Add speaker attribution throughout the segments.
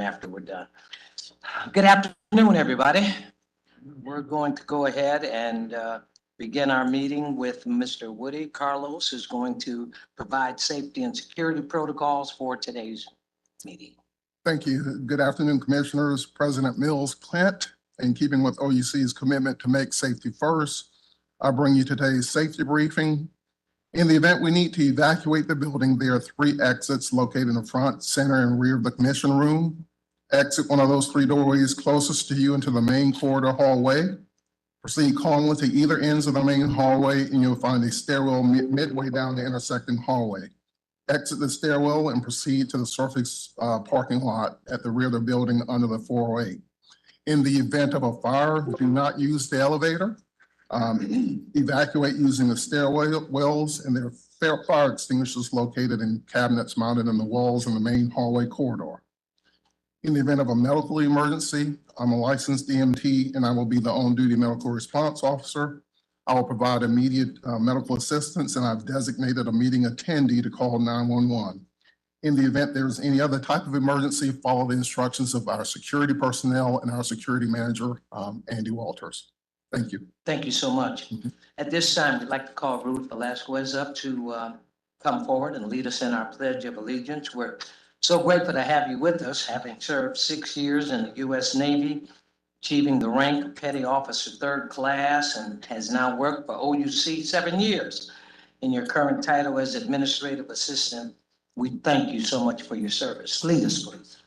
Speaker 1: after we're done. Good afternoon, everybody. We're going to go ahead and begin our meeting with Mr. Woody Carlos, who's going to provide safety and security protocols for today's meeting.
Speaker 2: Thank you. Good afternoon, Commissioners. President Mills Clint, in keeping with OUC's commitment to make safety first, I bring you today's safety briefing. In the event we need to evacuate the building, there are 3 exits located in the front, center, and rear of the commission room. Exit one of those 3 doorways closest to you into the main corridor hallway. Proceed calmly to either ends of the main hallway, and you'll find a stairwell midway down the intersecting hallway. Exit the stairwell and proceed to the surface parking lot at the rear of the building under the 408. In the event of a fire, do not use the elevator. Evacuate using the stairwells, and there are fire extinguishers located in cabinets mounted in the walls in the main hallway corridor. In the event of a medical emergency, I'm a licensed EMT and I will be the on-duty medical response officer. I will provide immediate medical assistance, and I've designated a meeting attendee to call 911. In the event there's any other type of emergency, follow the instructions of our security personnel and our security manager, Andy Walters. Thank you.
Speaker 1: Thank you so much. At this time, we'd like to call Ruth Velasquez up to come forward and lead us in our Pledge of Allegiance. We're so grateful to have you with us, having served 6 years in the U.S. Navy, achieving the rank of Petty Officer 3rd Class, and has now worked for OUC 7 years in your current title as Administrative Assistant. We thank you so much for your service. Lead us, please.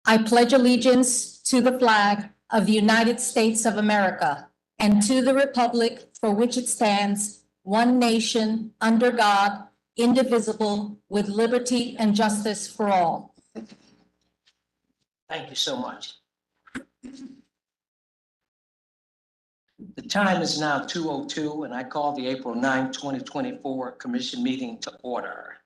Speaker 3: I pledge allegiance to the flag of the United States of America and to the republic for which it stands, one nation, under God, indivisible, with liberty and justice for all.
Speaker 1: Thank you so much. The time is now 2:02, and I call the April 9, 2024 Commission meeting to order.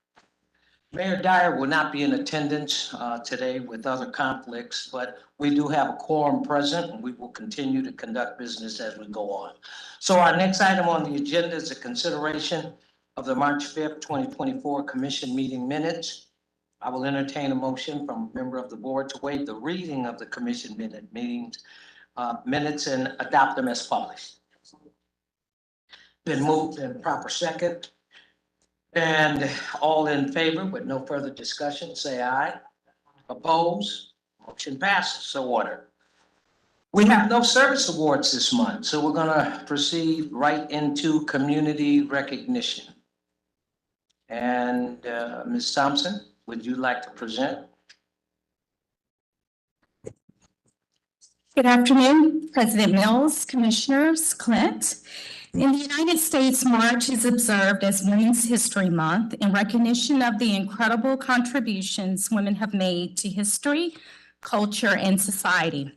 Speaker 1: Mayor Dyer will not be in attendance today with other conflicts, but we do have a quorum present, and we will continue to conduct business as we go on. So our next item on the agenda is a consideration of the March 5th, 2024 Commission meeting minutes. I will entertain a motion from a member of the board to waive the reading of the Commission minutes and adopt them as published. Been moved in proper second. And all in favor with no further discussion, say aye. Opposed? Motion passes. So ordered. We have no service awards this month, so we're going to proceed right into community recognition. And Ms. Thompson, would you like to present?
Speaker 3: Good afternoon, President Mills, Commissioners, Clint. In the United States, March is observed as Women's History Month in recognition of the incredible contributions women have made to history, culture, and society.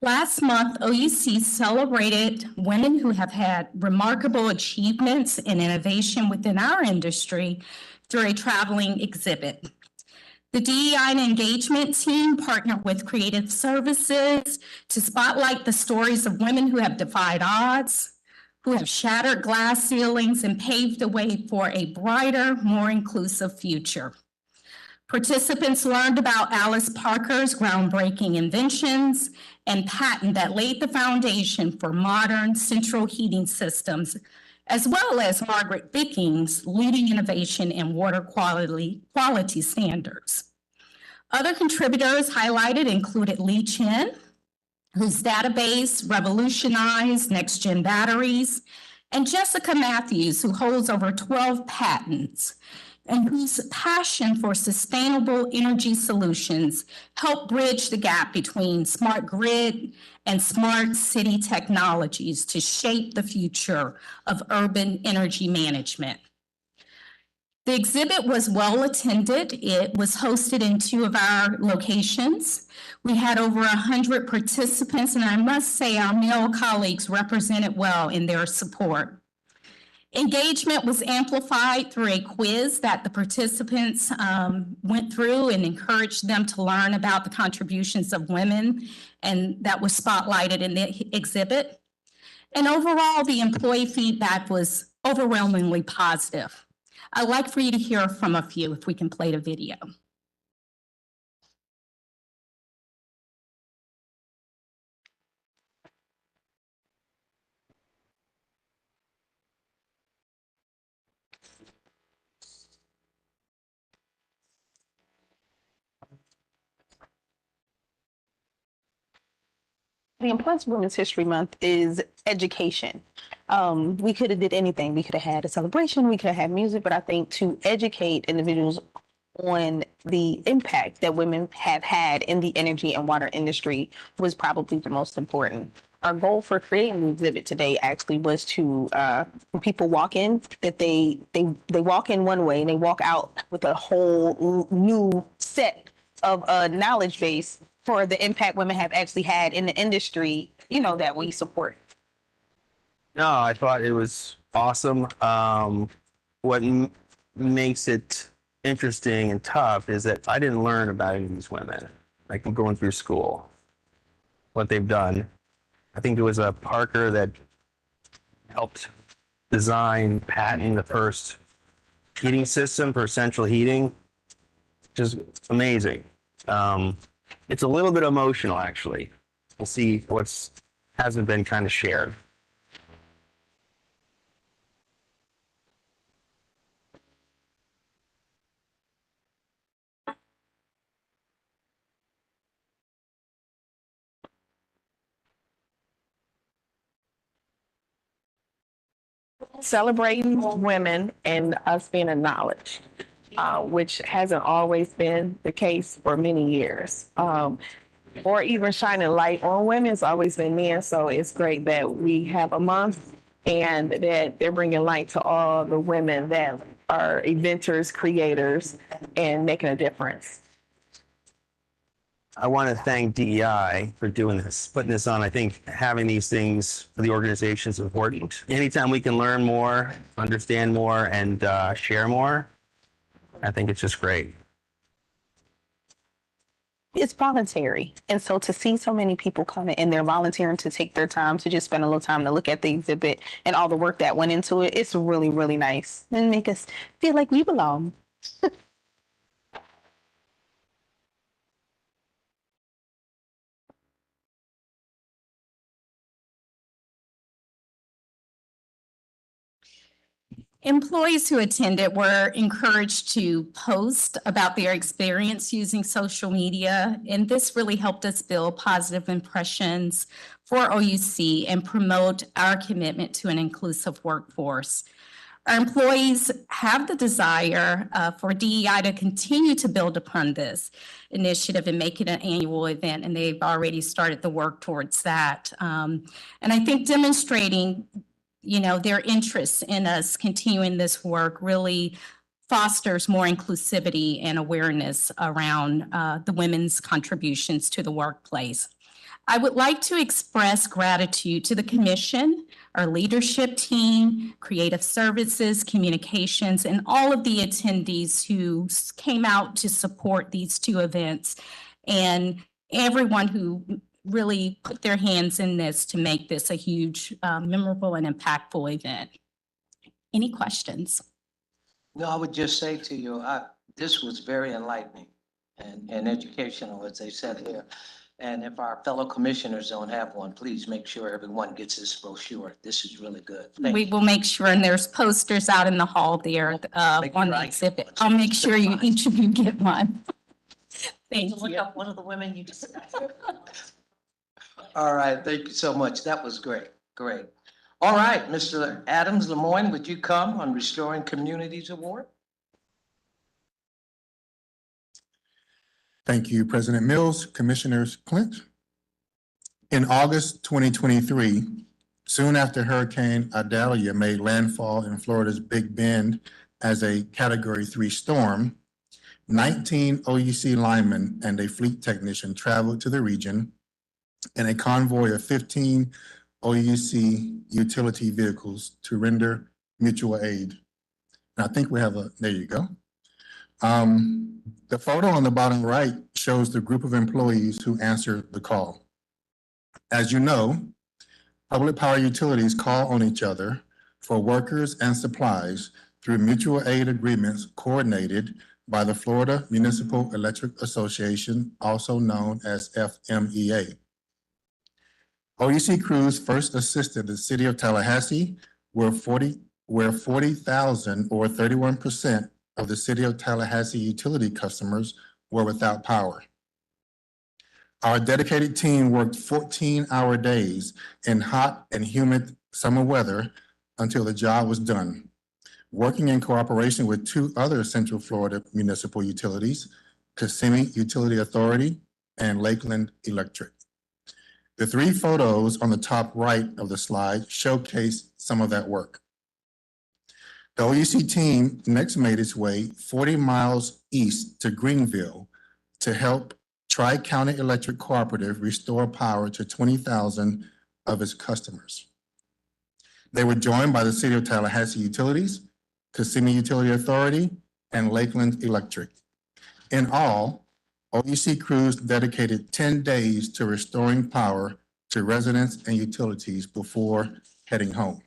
Speaker 3: Last month, OUC celebrated women who have had remarkable achievements and innovation within our industry through a traveling exhibit. The DEI and engagement team partnered with Creative Services to spotlight the stories of women who have defied odds, who have shattered glass ceilings and paved the way for a brighter, more inclusive future. Participants learned about Alice Parker's groundbreaking inventions and patent that laid the foundation for modern central heating systems, as well as Margaret Bicking's leading innovation in water quality standards. Other contributors highlighted included Lee Chen, whose database revolutionized next-gen batteries, and Jessica Matthews, who holds over 12 patents, and whose passion for sustainable energy solutions helped bridge the gap between smart grid and smart city technologies to shape the future of urban energy management. The exhibit was well attended. It was hosted in 2 of our locations. We had over 100 participants, and I must say our male colleagues represented well in their support. Engagement was amplified through a quiz that the participants went through and encouraged them to learn about the contributions of women, and that was spotlighted in the exhibit. And overall, the employee feedback was overwhelmingly positive. I'd like for you to hear from a few if we can play the video.
Speaker 4: The importance of Women's History Month is education. We could have did anything. We could have had a celebration, we could have had music, but I think to educate individuals on the impact that women have had in the energy and water industry was probably the most important. Our goal for creating the exhibit today actually was to, when people walk in, that they walk in one way and they walk out with a whole new set of knowledge base for the impact women have actually had in the industry, you know, that we support.
Speaker 5: No, I thought it was awesome. What makes it interesting and tough is that I didn't learn about any of these women, like going through school, what they've done. I think there was a Parker that helped design, patent the first heating system for central heating. Just amazing. It's a little bit emotional, actually. We'll see what's hasn't been kind of shared.
Speaker 6: Celebrating women and us being acknowledged, which hasn't always been the case for many years. Or even shining light on women, it's always been men. So it's great that we have a month and that they're bringing light to all the women that are inventors, creators, and making a difference.
Speaker 5: I want to thank DEI for doing this, putting this on. I think having these things for the organization is important. Anytime we can learn more, understand more, and share more, I think it's just great.
Speaker 4: It's voluntary. And so to see so many people come in and they're volunteering to take their time to just spend a little time to look at the exhibit and all the work that went into it, it's really, really nice and make us feel like we belong.
Speaker 3: Employees who attended were encouraged to post about their experience using social media, and this really helped us build positive impressions for OUC and promote our commitment to an inclusive workforce. Our employees have the desire for DEI to continue to build upon this initiative and make it an annual event, and they've already started the work towards that. And I think demonstrating their interest in us continuing this work really fosters more inclusivity and awareness around the women's contributions to the workplace. I would like to express gratitude to the commission, our leadership team, creative services, communications, and all of the attendees who came out to support these two events, and everyone who really put their hands in this to make this a huge, memorable and impactful event. Any questions?
Speaker 1: No, I would just say to you, this was very enlightening and educational, as they said here. And if our fellow commissioners don't have one, please make sure everyone gets this brochure. This is really good. Thank
Speaker 3: We
Speaker 1: you.
Speaker 3: will make sure, and there's posters out in the hall there
Speaker 1: Make
Speaker 3: on
Speaker 1: sure
Speaker 3: the
Speaker 1: I get
Speaker 3: exhibit.
Speaker 1: one.
Speaker 3: I'll make sure each of you get one. Thank
Speaker 7: Look
Speaker 3: you.
Speaker 7: up one of the women you just.
Speaker 1: All right, thank you so much. That was great, great. All right, Mr. Adams Lemoyne, would you come on Restoring Communities Award?
Speaker 8: Thank you, President Mills, Commissioners Clint. In August 2023, soon after Hurricane Idalia made landfall in Florida's Big Bend as a Category 3 storm, 19 OUC linemen and a fleet technician traveled to the region in a convoy of 15 OUC utility vehicles to render mutual aid. And I think we have there you go. The photo on the bottom right shows the group of employees who answered the call. As you know, public power utilities call on each other for workers and supplies through mutual aid agreements coordinated by the Florida Municipal Electric Association, also known as FMEA. OUC crews first assisted the city of Tallahassee where 40,000 or 31% of the city of Tallahassee utility customers were without power. Our dedicated team worked 14-hour days in hot and humid summer weather until the job was done, working in cooperation with two other Central Florida municipal utilities, Kissimmee Utility Authority and Lakeland Electric. The three photos on the top right of the slide showcase some of that work. The OUC team next made its way 40 miles east to Greenville to help Tri-County Electric Cooperative restore power to 20,000 of its customers. They were joined by the City of Tallahassee Utilities, Kissimmee Utility Authority, and Lakeland Electric. In all, OUC crews dedicated 10 days to restoring power to residents and utilities before heading home.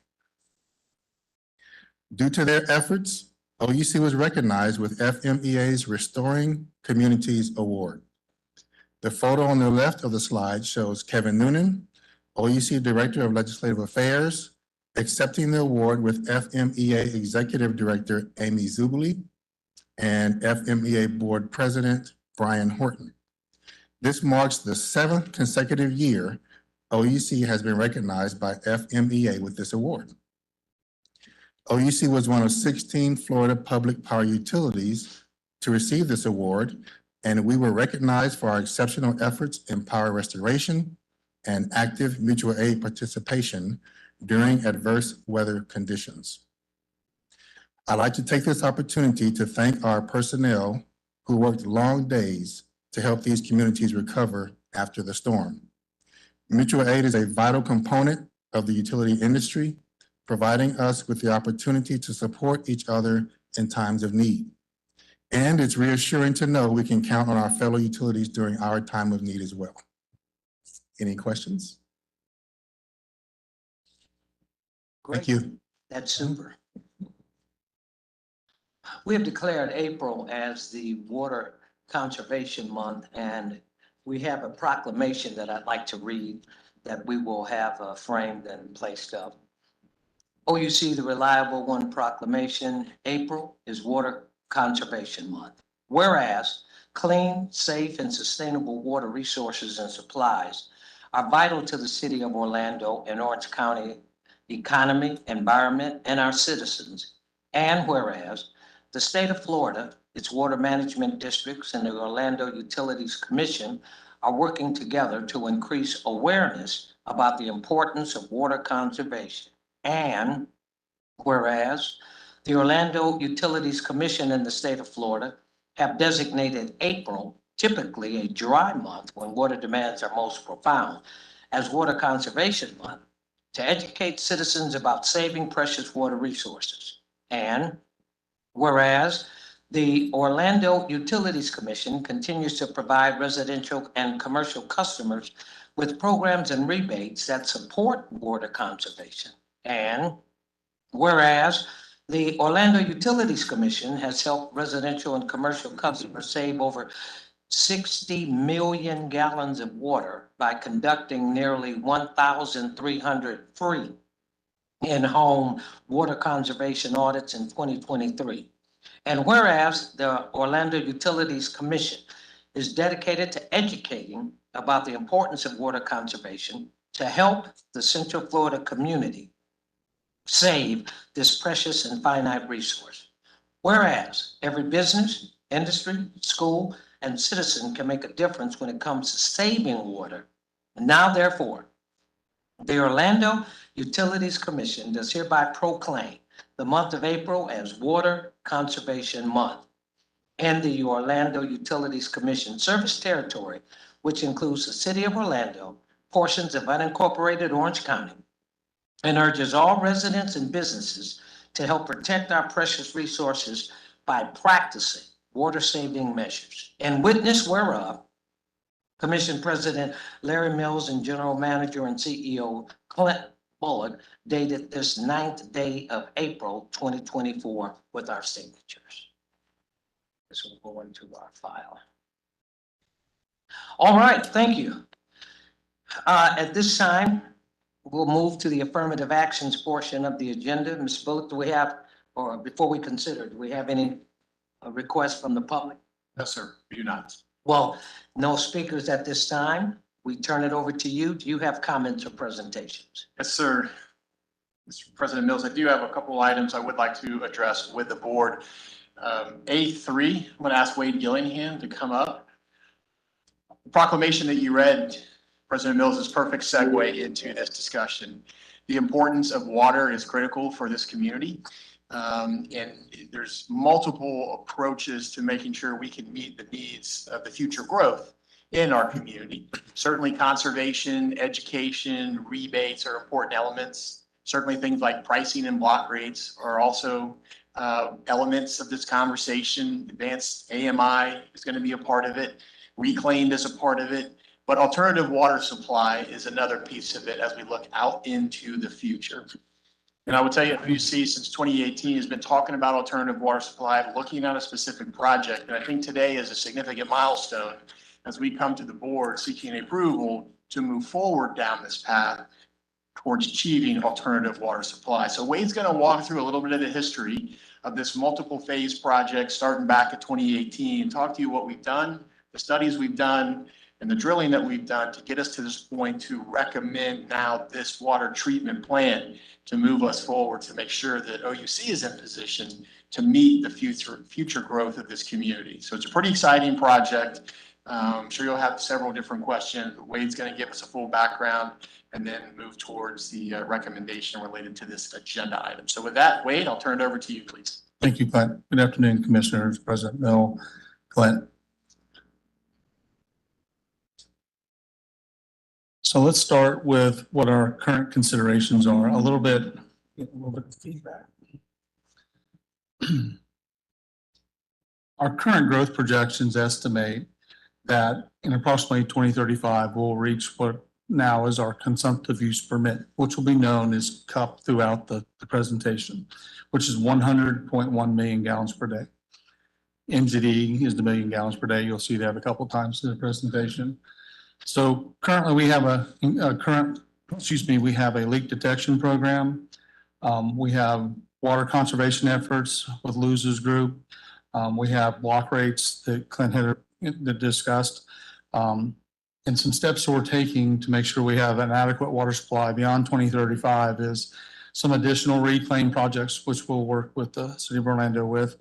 Speaker 8: Due to their efforts, OUC was recognized with FMEA's Restoring Communities Award. The photo on the left of the slide shows Kevin Noonan, OUC Director of Legislative Affairs, accepting the award with FMEA Executive Director Amy Zubili and FMEA Board President Brian Horton. This marks the 7th consecutive year OUC has been recognized by FMEA with this award. OUC was one of 16 Florida public power utilities to receive this award, and we were recognized for our exceptional efforts in power restoration and active mutual aid participation during adverse weather conditions. I'd like to take this opportunity to thank our personnel who worked long days to help these communities recover after the storm. Mutual aid is a vital component of the utility industry, providing us with the opportunity to support each other in times of need. And it's reassuring to know we can count on our fellow utilities during our time of need as well. Any questions? Thank you.
Speaker 1: That's super. We have declared April as the Water Conservation Month, and we have a proclamation that I'd like to read that we will have framed and placed up. OUC, the Reliable One proclamation, April is Water Conservation Month. Whereas clean, safe, and sustainable water resources and supplies are vital to the city of Orlando and Orange County economy, environment, and our citizens. And whereas the state of Florida, its water management districts, and the Orlando Utilities Commission are working together to increase awareness about the importance of water conservation. And whereas the Orlando Utilities Commission in the state of Florida have designated April, typically a dry month when water demands are most profound, as Water Conservation Month to educate citizens about saving precious water resources. And whereas the Orlando Utilities Commission continues to provide residential and commercial customers with programs and rebates that support water conservation. And whereas the Orlando Utilities Commission has helped residential and commercial customers save over 60 million gallons of water by conducting nearly 1,300 free in-home water conservation audits in 2023. And whereas the Orlando Utilities Commission is dedicated to educating about the importance of water conservation to help the Central Florida community save this precious and finite resource. Whereas every business, industry, school, and citizen can make a difference when it comes to saving water. And now, therefore, the Orlando Utilities Commission does hereby proclaim the month of April as Water Conservation Month. And the Orlando Utilities Commission service territory, which includes the city of Orlando, portions of unincorporated Orange County, and urges all residents and businesses to help protect our precious resources by practicing water-saving measures. In witness whereof, Commission President Larry Mills and General Manager and CEO Clint bullet dated this 9th day of April 2024 with our signatures. This will go into our file. All right, thank you. At this time, we'll move to the affirmative actions portion of the agenda. Ms. Bullock, do we have, or before we consider, do we have any requests from the public?
Speaker 7: No, sir, we do not.
Speaker 1: Well, no speakers at this time. We turn it over to you. Do you have comments or presentations?
Speaker 7: Yes, sir. Mr. President Mills, I do have a couple items I would like to address with the board. A3, I'm going to ask Wade Gillingham to come up. The proclamation that you read, President Mills, is perfect segue into this discussion. The importance of water is critical for this community. And there's multiple approaches to making sure we can meet the needs of the future growth in our community. Certainly conservation, education, rebates are important elements. Certainly things like pricing and block rates are also elements of this conversation. Advanced AMI is going to be a part of it. Reclaimed is a part of it. But alternative water supply is another piece of it as we look out into the future. And I would tell you, OUC since 2018 has been talking about alternative water supply, looking at a specific project. And I think today is a significant milestone as we come to the board seeking approval to move forward down this path towards achieving alternative water supply. So Wade's going to walk through a little bit of the history of this multiple phase project starting back at 2018 and talk to you what we've done, the studies we've done, and the drilling that we've done to get us to this point to recommend now this water treatment plan to move us forward to make sure that OUC is in position to meet the future growth of this community. So it's a pretty exciting project. I'm sure you'll have several different questions. Wade's going to give us a full background and then move towards the recommendation related to this agenda item. So with that, Wade, I'll turn it over to you, please.
Speaker 9: Thank you, Clint. Good afternoon, Commissioners, President Mill, Clint. So let's start with what our current considerations are. A little bit of feedback. Our current growth projections estimate that in approximately 2035, we'll reach what now is our consumptive use permit, which will be known as CUP throughout the presentation, which is 100.1 million gallons per day. MGD is the million gallons per day. You'll see that a couple of times in the presentation. So currently we have a leak detection program. We have water conservation efforts with Luz's group. We have block rates that Clint had discussed. And some steps we're taking to make sure we have an adequate water supply beyond 2035 is some additional reclaim projects, which we'll work with the City of Orlando with.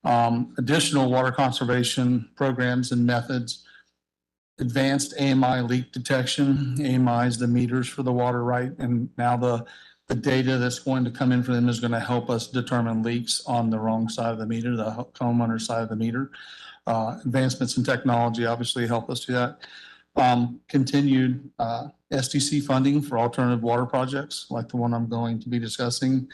Speaker 9: Additional water conservation programs and methods. Advanced AMI leak detection. AMI is the meters for the water, right? And now the data that's going to come in for them is going to help us determine leaks on the wrong side of the meter, the homeowner side of the meter. Advancements in technology obviously help us do that. Continued SDC funding for alternative water projects like the one I'm going to be discussing.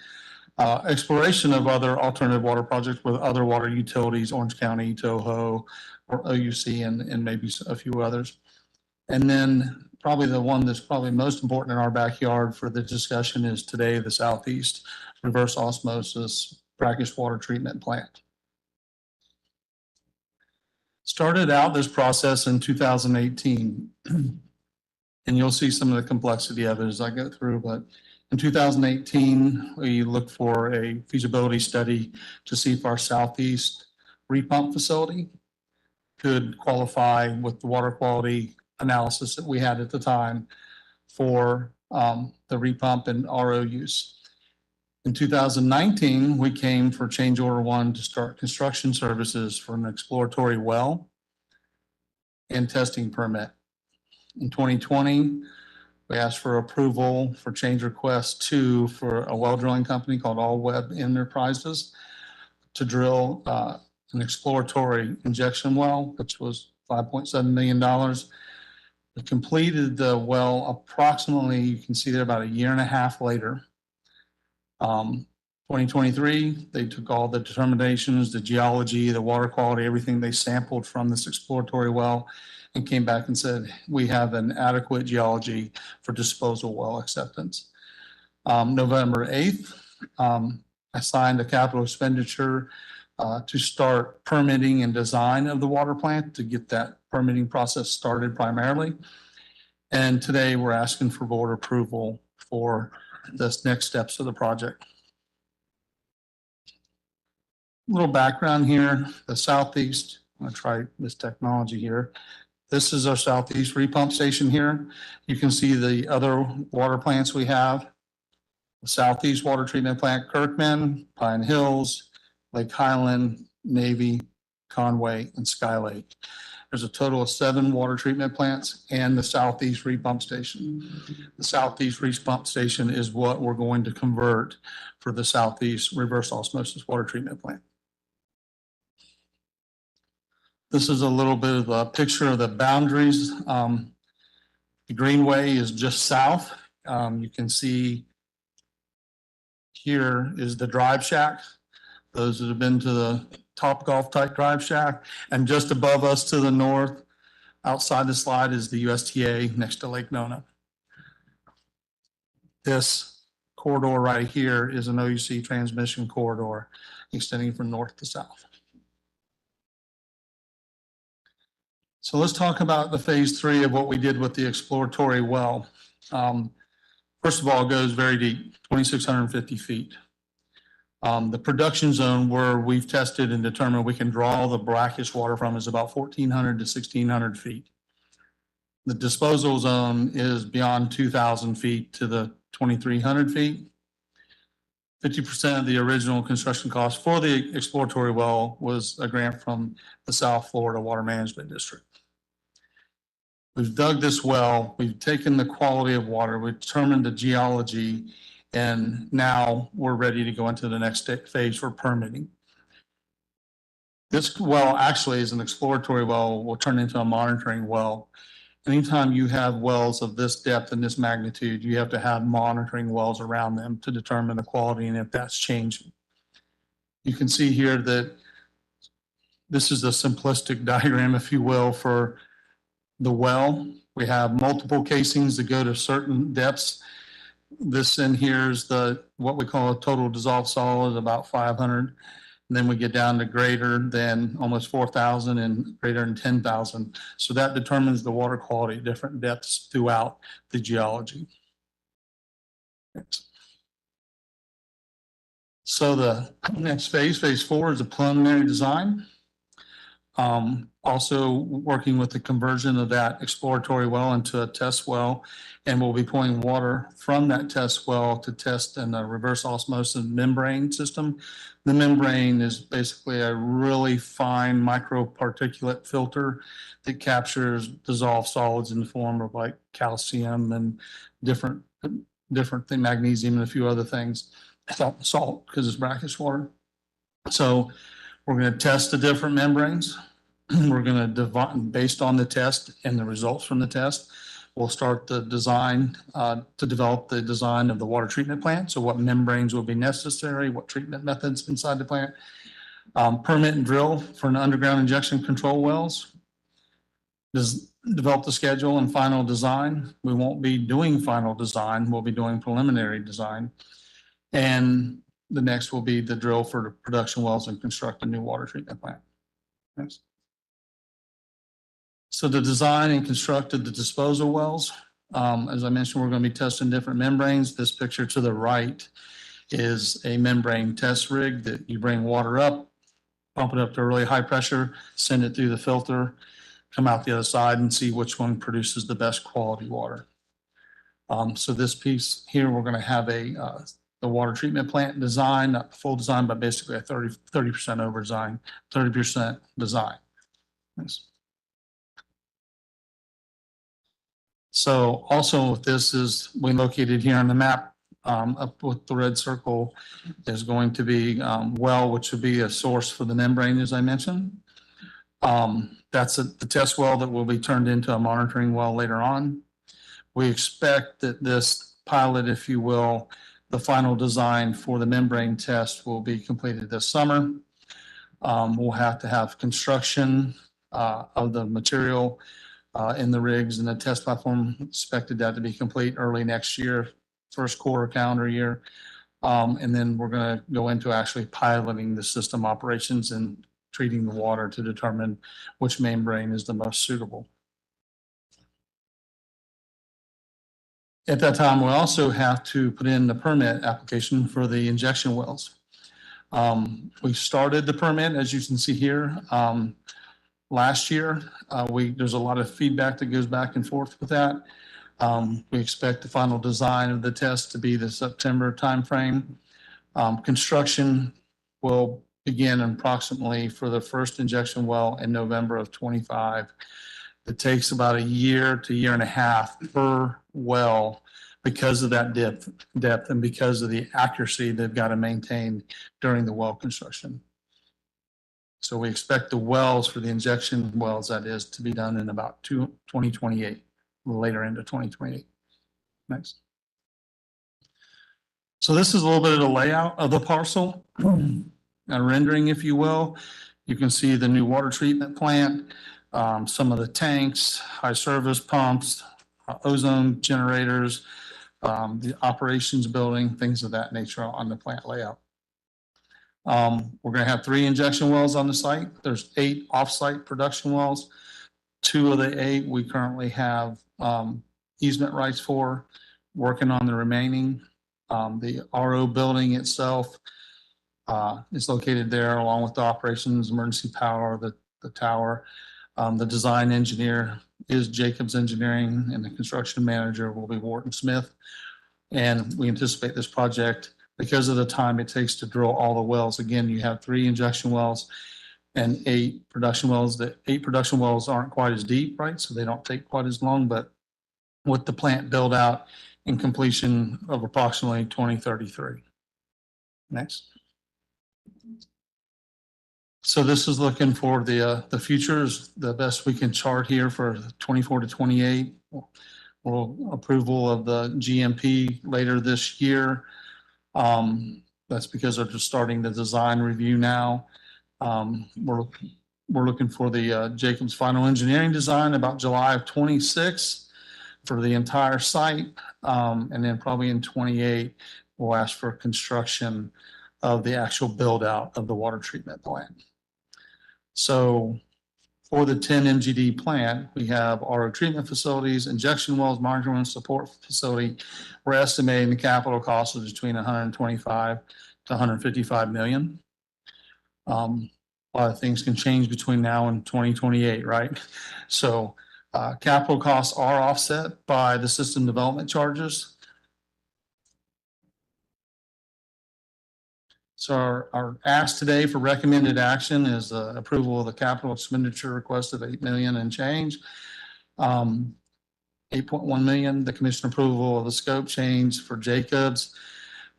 Speaker 9: Exploration of other alternative water projects with other water utilities, Orange County, Toho, or OUC, and maybe a few others. And then probably the one that's probably most important in our backyard for the discussion is today the Southeast reverse osmosis brackish water treatment plant. Started out this process in 2018, and you'll see some of the complexity of it as I go through, but in 2018, we looked for a feasibility study to see if our Southeast repump facility could qualify with the water quality analysis that we had at the time for the repump and RO use. In 2019, we came for change order 1 to start construction services for an exploratory well and testing permit. In 2020, we asked for approval for change request 2 for a well drilling company called All Web Enterprises to drill an exploratory injection well, which was $5.7 million. We completed the well approximately, you can see there, about a year and a half later. 2023, they took all the determinations, the geology, the water quality, everything they sampled from this exploratory well and came back and said, we have an adequate geology for disposal well acceptance. November 8th, I signed a capital expenditure to start permitting and design of the water plant to get that permitting process started primarily. And today we're asking for board approval for this next steps of the project. Little background here, the southeast, I'm gonna try this technology here. This is our southeast repump station here. You can see the other water plants we have. The Southeast Water Treatment Plant, Kirkman, Pine Hills, Lake Highland, Navy, Conway, and Sky Lake. There's a total of 7 water treatment plants and the Southeast repump station. The Southeast repump station is what we're going to convert for the Southeast reverse osmosis water treatment plant. This is a little bit of a picture of the boundaries. The Greenway is just south. You can see here is the drive shack. Those that have been to the Top Golf type drive shack. And just above us to the north, outside the slide, is the USTA next to Lake Nona. This corridor right here is an OUC transmission corridor extending from north to south. So let's talk about the phase 3 of what we did with the exploratory well. First of all, it goes very deep, 2,650 feet. The production zone where we've tested and determined we can draw the brackish water from is about 1,400 to 1,600 feet. The disposal zone is beyond 2,000 feet to the 2,300 feet. 50% of the original construction cost for the exploratory well was a grant from the South Florida Water Management District. We've dug this well, we've taken the quality of water, we've determined the geology, and now we're ready to go into the next phase for permitting. This well actually is an exploratory well, will turn into a monitoring well. Anytime you have wells of this depth and this magnitude, you have to have monitoring wells around them to determine the quality and if that's changing. You can see here that this is a simplistic diagram, if you will, for the well. We have multiple casings that go to certain depths. This in here is the what we call a total dissolved solid, about 500. And then we get down to greater than almost 4,000 and greater than 10,000. So that determines the water quality at different depths throughout the geology. So the next phase, phase 4, is a preliminary design. Also working with the conversion of that exploratory well into a test well, and we'll be pulling water from that test well to test in a reverse osmosis membrane system. The membrane is basically a really fine microparticulate filter that captures dissolved solids in the form of like calcium and different thing, magnesium and a few other things. Salt because it's brackish water. So we're going to test the different membranes. We're going to divide based on the test and the results from the test. We'll start the design to develop the design of the water treatment plant. So what membranes will be necessary, what treatment methods inside the plant. Permit and drill for an underground injection control wells. Develop the schedule and final design. We won't be doing final design. We'll be doing preliminary design. And the next will be the drill for the production wells and construct a new water treatment plant. Next. So the design and constructed the disposal wells. As I mentioned, we're going to be testing different membranes. This picture to the right is a membrane test rig that you bring water up, pump it up to a really high pressure, send it through the filter, come out the other side and see which one produces the best quality water. So this piece here, we're going to have the water treatment plant design, not the full design, but basically a 30% over design, 30% design. Nice. So also with this is we located here on the map up with the red circle is going to be well, which would be a source for the membrane, as I mentioned. That's the test well that will be turned into a monitoring well later on. We expect that this pilot, if you will, the final design for the membrane test will be completed this summer. We'll have to have construction of the material in the rigs and the test platform, expected that to be complete early next year, first quarter calendar year. And then we're gonna go into actually piloting the system operations and treating the water to determine which membrane is the most suitable. At that time, we'll also have to put in the permit application for the injection wells. We started the permit, as you can see here, last year. There's a lot of feedback that goes back and forth with that. We expect the final design of the test to be the September timeframe. Construction will begin approximately for the first injection well in November of 25. It takes about a year to year and a half per well because of that depth and because of the accuracy they've got to maintain during the well construction. So we expect the wells for the injection wells, that is, to be done in about 2028, later into 2028. Next. So this is a little bit of the layout of the parcel, a rendering, if you will. You can see the new water treatment plant, some of the tanks, high service pumps, ozone generators, the operations building, things of that nature on the plant layout. We're going to have 3 injection wells on the site. There's 8 off-site production wells. 2 of the 8 we currently have easement rights for, working on the remaining. The RO building itself is located there along with the operations, emergency power, the tower. The design engineer is Jacobs Engineering, and the construction manager will be Wharton Smith. And we anticipate this project, because of the time it takes to drill all the wells. Again, you have 3 injection wells and 8 production wells. The 8 production wells aren't quite as deep, right? So they don't take quite as long, but with the plant build out and completion of approximately 2033. Next. So this is looking for the futures, the best we can chart here for 24 to 28. We'll approval of the GMP later this year. That's because they're just starting the design review now. We're looking for the Jacobs final engineering design about July of 26 for the entire site. And then probably in 28, we'll ask for construction of the actual build out of the water treatment plant. So for the 10 MGD plant, we have RO treatment facilities, injection wells, monitoring and support facility. We're estimating the capital cost is between 125 to 155 million. A lot of things can change between now and 2028, right? So capital costs are offset by the system development charges. So our ask today for recommended action is approval of the capital expenditure request of 8 million and change. 8.1 million, the commission approval of the scope change for Jacobs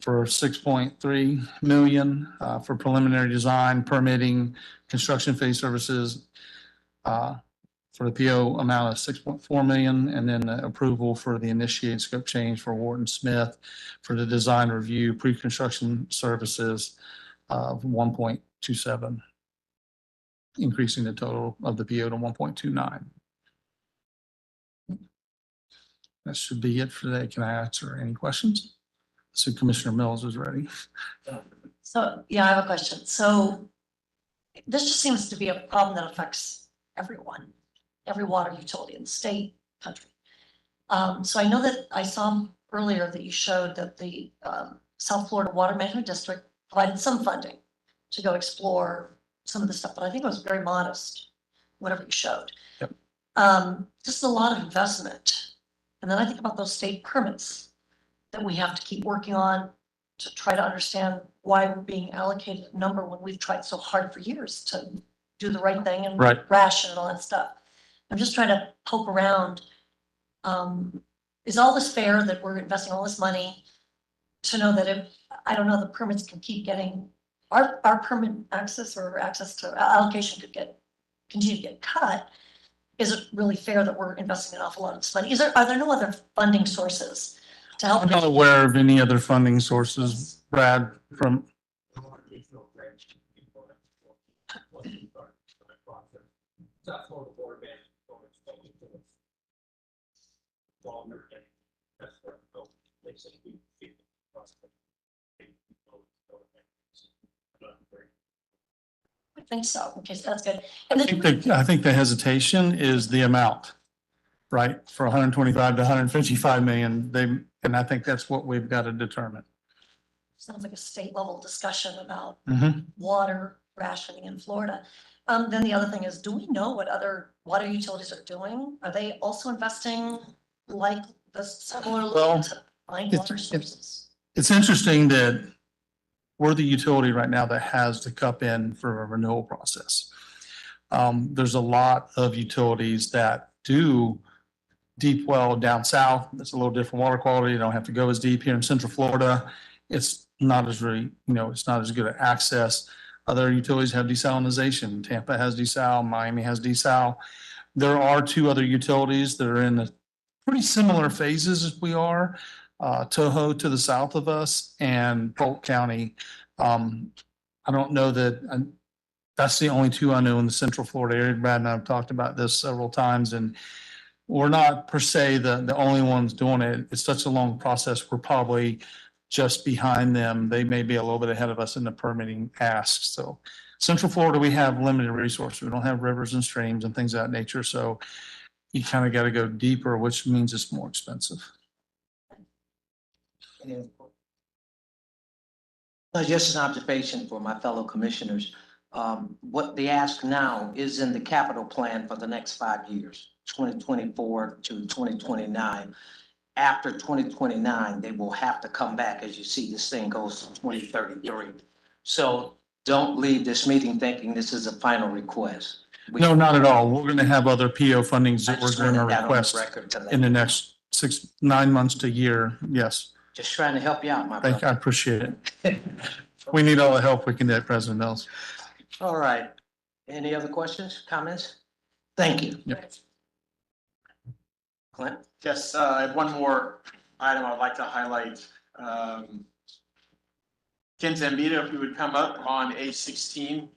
Speaker 9: for 6.3 million for preliminary design, permitting, construction phase services for the PO amount of 6.4 million, and then the approval for the initiated scope change for Wharton Smith for the design review, pre-construction services of 1.27, increasing the total of the PO to 1.29. That should be it for today. Can I answer any questions? So Commissioner Mills is ready.
Speaker 10: So, yeah, I have a question. So this just seems to be a problem that affects everyone, every water utility in the state, country. So I know that I saw earlier that you showed that the South Florida Water Management District provided some funding to go explore some of the stuff, but I think it was very modest, whatever you showed.
Speaker 9: Yep.
Speaker 10: Just a lot of investment. And then I think about those state permits that we have to keep working on to try to understand why we're being allocated a number when we've tried so hard for years to do the right thing and
Speaker 9: Right.
Speaker 10: ration and all that stuff. I'm just trying to poke around. Is all this fair that we're investing all this money to know that if, I don't know, the permits can keep getting, our permit access or access to allocation could continue to get cut? Is it really fair that we're investing an awful lot of this money? Are there no other funding sources to help?
Speaker 9: I'm not aware of any other funding sources, Brad, from.
Speaker 10: I think so. Okay, so that's good. And then,
Speaker 9: I think the hesitation is the amount, right? For 125 to 155 million, and I think that's what we've got to determine.
Speaker 10: sounds like a state level discussion about
Speaker 9: Mhm.
Speaker 10: water rationing in Florida. Then the other thing is, do we know what other water utilities are doing? Are they also investing like this similarly
Speaker 9: Well,
Speaker 10: to find
Speaker 9: it's-
Speaker 10: water sources?
Speaker 9: It's interesting that we're the utility right now that has to cup in for a renewal process. There's a lot of utilities that do deep well down south. It's a little different water quality. You don't have to go as deep here in Central Florida. It's not as really, it's not as good at access. Other utilities have desalinization. Tampa has desal, Miami has desal. There are two other utilities that are in the pretty similar phases as we are. Toho to the south of us and Polk County. I don't know that, that's the only two I know in the Central Florida area. Brad and I have talked about this several times, and we're not per se the only ones doing it. It's such a long process. We're probably just behind them. They may be a little bit ahead of us in the permitting asks. So Central Florida, we have limited resources. We don't have rivers and streams and things of that nature. So you kind of got to go deeper, which means it's more expensive.
Speaker 1: Just an observation for my fellow commissioners. What they ask now is in the capital plan for the next 5 years, 2024 to 2029. After 2029, they will have to come back. As you see, this thing goes to 2033. So don't leave this meeting thinking this is a final request.
Speaker 9: No, not at all. We're going to have other PO fundings
Speaker 1: I
Speaker 9: that we're
Speaker 1: just
Speaker 9: going to
Speaker 1: wanted that on the
Speaker 9: request
Speaker 1: record tonight.
Speaker 9: in the next 9 months to a year. Yes.
Speaker 1: Just trying to help you out, my
Speaker 9: Thank you. I
Speaker 1: brother.
Speaker 9: appreciate it. We need all the help we can get, President Mills.
Speaker 1: All right. Any other questions, comments? Thank you.
Speaker 9: Yep.
Speaker 1: Clint?
Speaker 7: Yes, I have one more item I'd like to highlight. Ken Zambito, if you would come up on A16,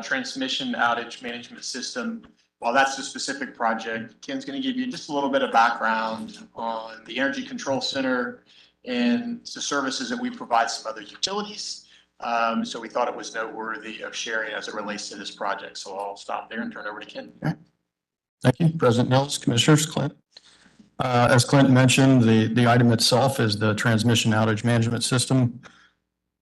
Speaker 7: transmission outage management system. While that's a specific project, Ken's going to give you just a little bit of background on the Energy Control Center and the services that we provide some other utilities. So we thought it was noteworthy of sharing as it relates to this project. So I'll stop there and turn it over to Ken.
Speaker 11: Thank you, President Mills, Commissioners, Clint. As Clint mentioned, the item itself is the transmission outage management system.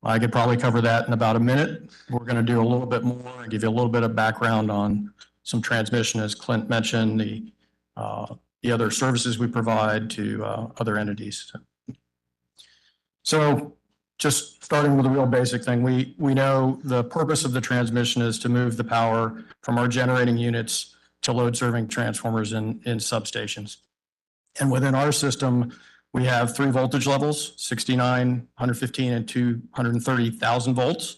Speaker 11: I could probably cover that in about a minute. We're going to do a little bit more and give you a little bit of background on some transmission, as Clint mentioned, the other services we provide to other entities. So just starting with a real basic thing, we know the purpose of the transmission is to move the power from our generating units to load serving transformers in substations. And within our system, we have 3 voltage levels, 69, 115, and 230,000 volts.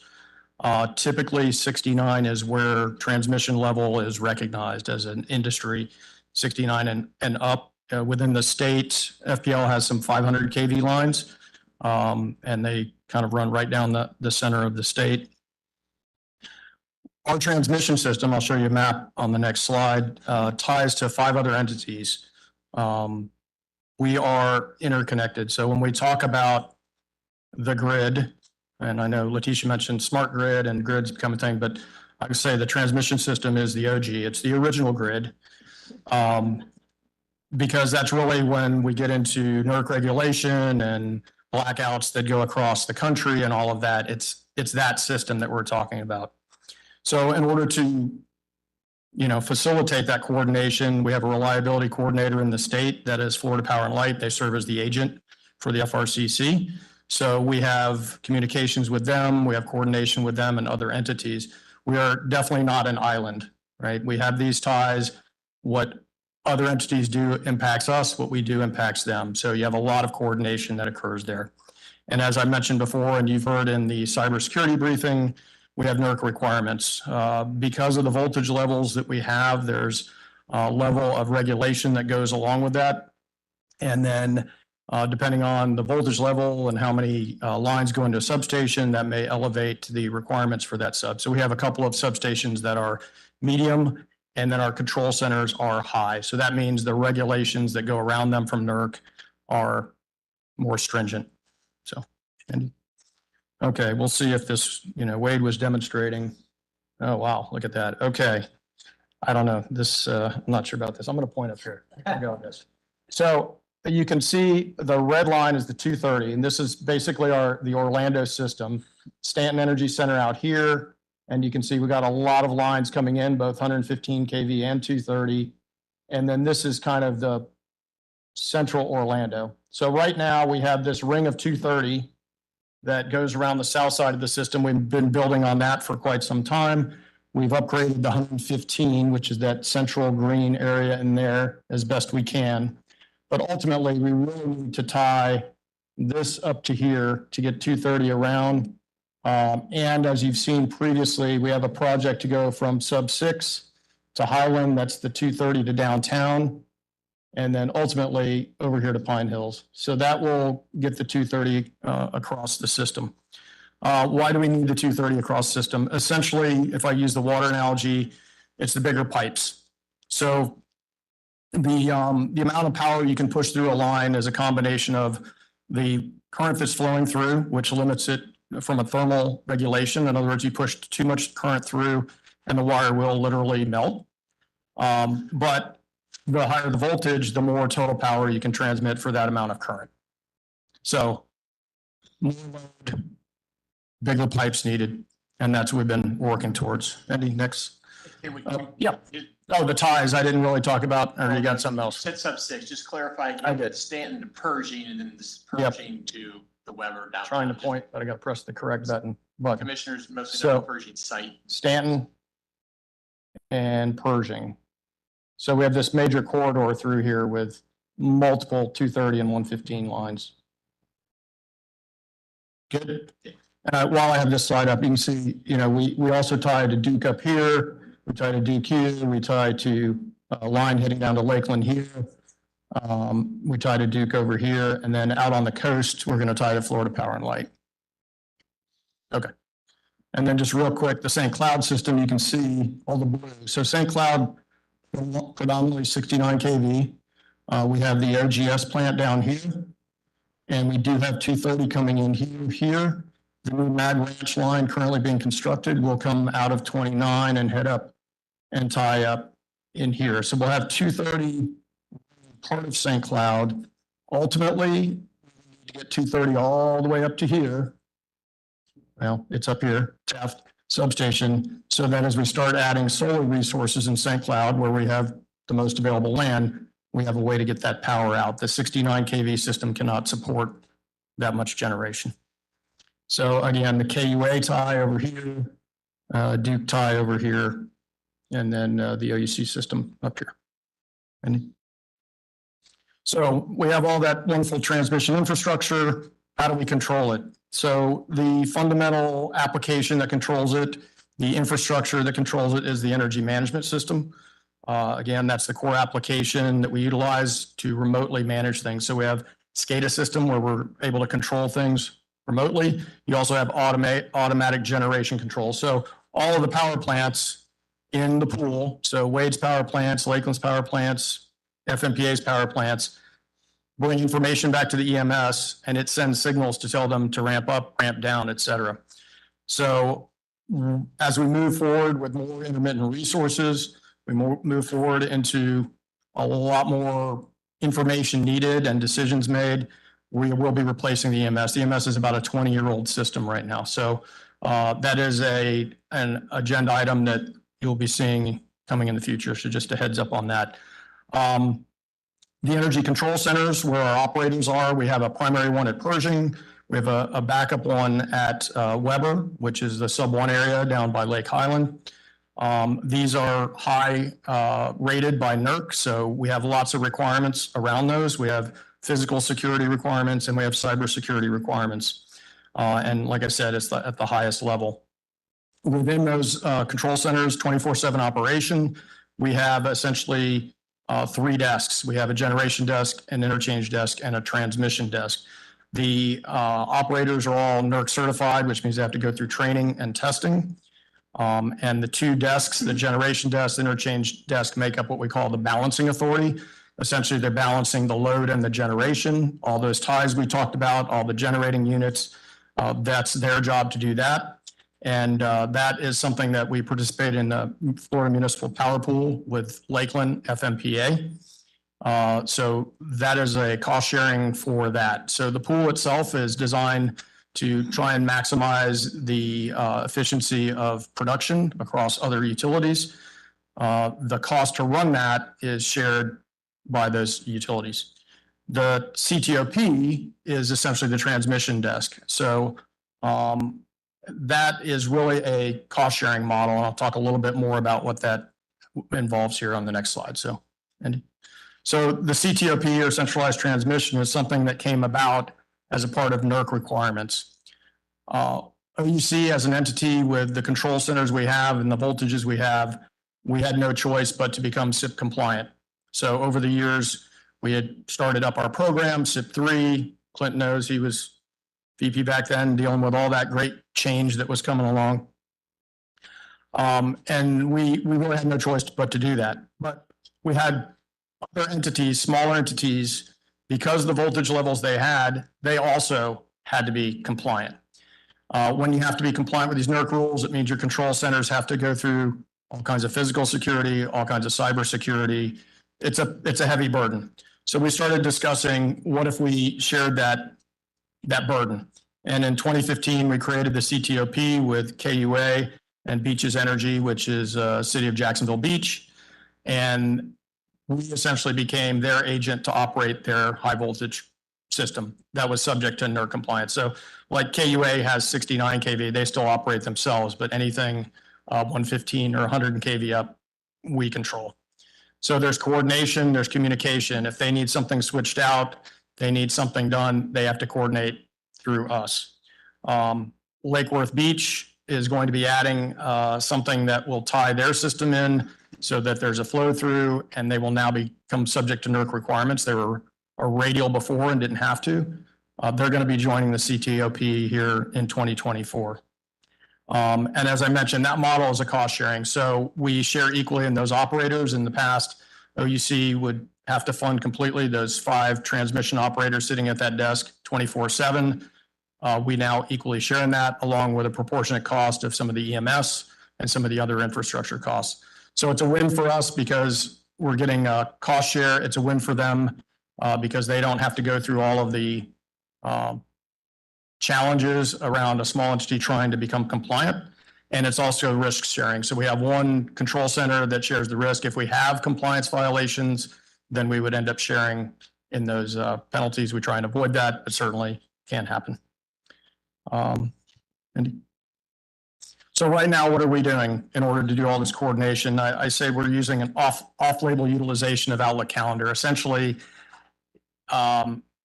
Speaker 11: Typically 69 is where transmission level is recognized as an industry, 69 and up. Within the state, FPL has some 500 kV lines, and they kind of run right down the center of the state. Our transmission system, I'll show you a map on the next slide, ties to 5 other entities. We are interconnected. So when we talk about the grid, and I know Letitia mentioned smart grid and grids become a thing, but I would say the transmission system is the OG. It's the original grid. Because that's really when we get into NERC regulation and blackouts that go across the country and all of that. It's that system that we're talking about. So in order to facilitate that coordination, we have a reliability coordinator in the state that is Florida Power and Light. They serve as the agent for the FRCC. So we have communications with them, we have coordination with them and other entities. We are definitely not an island, right? We have these ties. What other entities do impacts us, what we do impacts them. So you have a lot of coordination that occurs there. And as I mentioned before, and you've heard in the cybersecurity briefing, we have NERC requirements. Because of the voltage levels that we have, there's a level of regulation that goes along with that. And then depending on the voltage level and how many lines go into a substation, that may elevate the requirements for that sub. So we have a couple of substations that are medium, and then our control centers are high. So that means the regulations that go around them from NERC are more stringent. So, Andy. Okay, we'll see if this, Wade was demonstrating. Oh, wow, look at that. Okay. I don't know this, I'm not sure about this. I'm going to point up here. I'll go with this. So you can see the red line is the 230, and this is basically the Orlando system. Stanton Energy Center out here. And you can see we got a lot of lines coming in, both 115 kV and 230. And then this is kind of the central Orlando. So right now we have this ring of 230 that goes around the south side of the system. We've been building on that for quite some time. We've upgraded the 115, which is that central green area in there, as best we can. But ultimately, we really need to tie this up to here to get 230 around. And as you've seen previously, we have a project to go from sub 6 to Highland. That's the 230 to downtown. And then ultimately over here to Pine Hills. So that will get the 230 across the system. Why do we need the 230 across the system? Essentially, if I use the water analogy, it's the bigger pipes. So the amount of power you can push through a line is a combination of the current that's flowing through, which limits it from a thermal regulation. In other words, you push too much current through and the wire will literally melt. But the higher the voltage, the more total power you can transmit for that amount of current. So more load, bigger pipes needed, and that's what we've been working towards. Andy, next. Yeah. Oh, the ties, I didn't really talk about, or you got something else?
Speaker 7: Said sub 6, just clarify.
Speaker 11: I did.
Speaker 7: Stanton to Pershing and then this Pershing to the Weber down.
Speaker 11: Trying to point, but I got to press the correct button.
Speaker 7: Commissioners mostly
Speaker 11: So-
Speaker 7: know Pershing site.
Speaker 11: Stanton and Pershing. So we have this major corridor through here with multiple 230 and 115 lines. Good. While I have this slide up, you can see, we also tie to Duke up here. We tie to Duke here. We tie to a line heading down to Lakeland here. We tie to Duke over here. And then out on the coast, we're going to tie to Florida Power and Light. Okay. And then just real quick, the St. Cloud system, you can see all the blue. So St. Cloud, predominantly 69 kV. We have the OGS plant down here. And we do have 230 coming in here. The new Mad Ranch line currently being constructed will come out of 29 and head up and tie up in here. So we'll have 230 part of St. Cloud. Ultimately, we need to get 230 all the way up to here. Well, it's up here, Taft substation. So that as we start adding solar resources in St. Cloud, where we have the most available land, we have a way to get that power out. The 69 kV system cannot support that much generation. So again, the KUA tie over here, Duke tie over here, and then the OUC system up here. And so we have all that wonderful transmission infrastructure. How do we control it? So the fundamental application that controls it, the infrastructure that controls it, is the energy management system. Again, that's the core application that we utilize to remotely manage things. So we have SCADA system where we're able to control things remotely. You also have automatic generation control. So all of the power plants in the pool, so Wade's power plants, Lakeland's power plants, FMPA's power plants, bring information back to the EMS, and it sends signals to tell them to ramp up, ramp down, et cetera. So as we move forward with more intermittent resources, we move forward into a lot more information needed and decisions made. We will be replacing the EMS. The EMS is about a 20-year-old system right now. So that is an agenda item that you'll be seeing coming in the future. So just a heads up on that. The energy control centers where our operators are, we have a primary one at Pershing. We have a backup one at Weber, which is the sub 1 area down by Lake Highland. These are high rated by NERC, so we have lots of requirements around those. We have physical security requirements and we have cybersecurity requirements. And like I said, it's at the highest level. Within those control centers, 24/7 operation, we have essentially 3 desks. We have a generation desk, an interchange desk, and a transmission desk. The operators are all NERC certified, which means they have to go through training and testing. And the 2 desks, the generation desk, the interchange desk, make up what we call the balancing authority. Essentially, they're balancing the load and the generation, all those ties we talked about, all the generating units. That's their job to do that. And that is something that we participate in the Florida Municipal Power Pool with Lakeland FMPA. So that is a cost sharing for that. So the pool itself is designed to try and maximize the efficiency of production across other utilities. The cost to run that is shared by those utilities. The CTOP is essentially the transmission desk. So that is really a cost sharing model. And I'll talk a little bit more about what that involves here on the next slide. So, Andy. So the CTOP, or centralized transmission, is something that came about as a part of NERC requirements. OUC as an entity with the control centers we have and the voltages we have, we had no choice but to become SIP compliant. So over the years, we had started up our program, SIP 3. Clint knows, he was VP back then, dealing with all that great change that was coming along. And we really had no choice but to do that. But we had other entities, smaller entities, because the voltage levels they had, they also had to be compliant. When you have to be compliant with these NERC rules, it means your control centers have to go through all kinds of physical security, all kinds of cyber security. It's a heavy burden. So we started discussing, what if we shared that burden? And in 2015, we created the CTOP with KUA and Beaches Energy, which is City of Jacksonville Beach. And we essentially became their agent to operate their high voltage system that was subject to NERC compliance. So like KUA has 69 kV, they still operate themselves, but anything 115 or 100 kV up, we control. So there's coordination, there's communication. If they need something switched out, they need something done, they have to coordinate through us. Lake Worth Beach is going to be adding something that will tie their system in so that there's a flow through, and they will now become subject to NERC requirements. They were a radial before and didn't have to. They're going to be joining the CTOP here in 2024. And as I mentioned, that model is a cost sharing. So we share equally in those operators. In the past, OUC would have to fund completely those 5 transmission operators sitting at that desk 24/7. We now equally share in that, along with a proportionate cost of some of the EMS and some of the other infrastructure costs. So it's a win for us because we're getting a cost share. It's a win for them because they don't have to go through all of the challenges around a small entity trying to become compliant. And it's also risk sharing. So we have one control center that shares the risk. If we have compliance violations, then we would end up sharing in those penalties. We try and avoid that, but certainly can happen. So right now, what are we doing in order to do all this coordination? I say we're using an off-label utilization of Outlook Calendar. Essentially,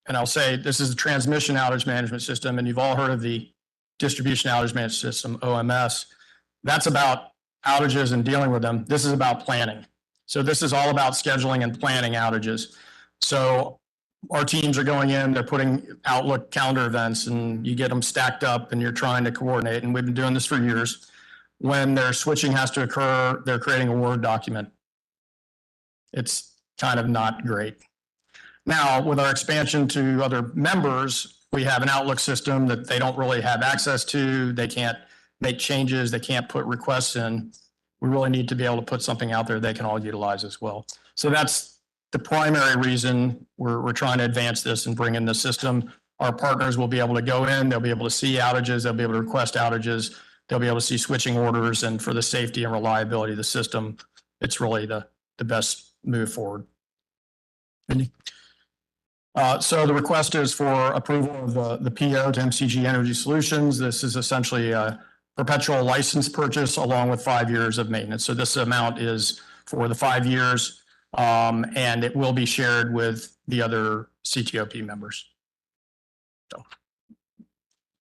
Speaker 11: and I'll say this is a transmission outage management system, and you've all heard of the distribution outage management system, OMS. That's about outages and dealing with them. This is about planning. So this is all about scheduling and planning outages. So our teams are going in, they're putting Outlook calendar events, and you get them stacked up and you're trying to coordinate. And we've been doing this for years. When their switching has to occur, they're creating a Word document. It's kind of not great. Now, with our expansion to other members, we have an Outlook system that they don't really have access to. They can't make changes. They can't put requests in. We really need to be able to put something out there they can all utilize as well. So that's the primary reason we're trying to advance this and bring in the system. Our partners will be able to go in, they'll be able to see outages, they'll be able to request outages, they'll be able to see switching orders, and for the safety and reliability of the system, it's really the best move forward. So the request is for approval of the PO to MCG Energy Solutions. This is essentially a perpetual license purchase along with 5 years of maintenance. So this amount is for the 5 years, and it will be shared with the other CTOP members. So,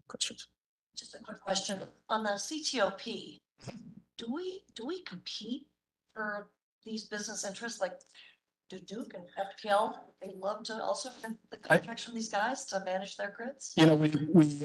Speaker 11: questions?
Speaker 10: Just a quick question. On the CTOP, do we compete for these business interests? Like, do Duke and FPL, they love to also get the contracts from these guys to manage their grids?
Speaker 11: You know, we've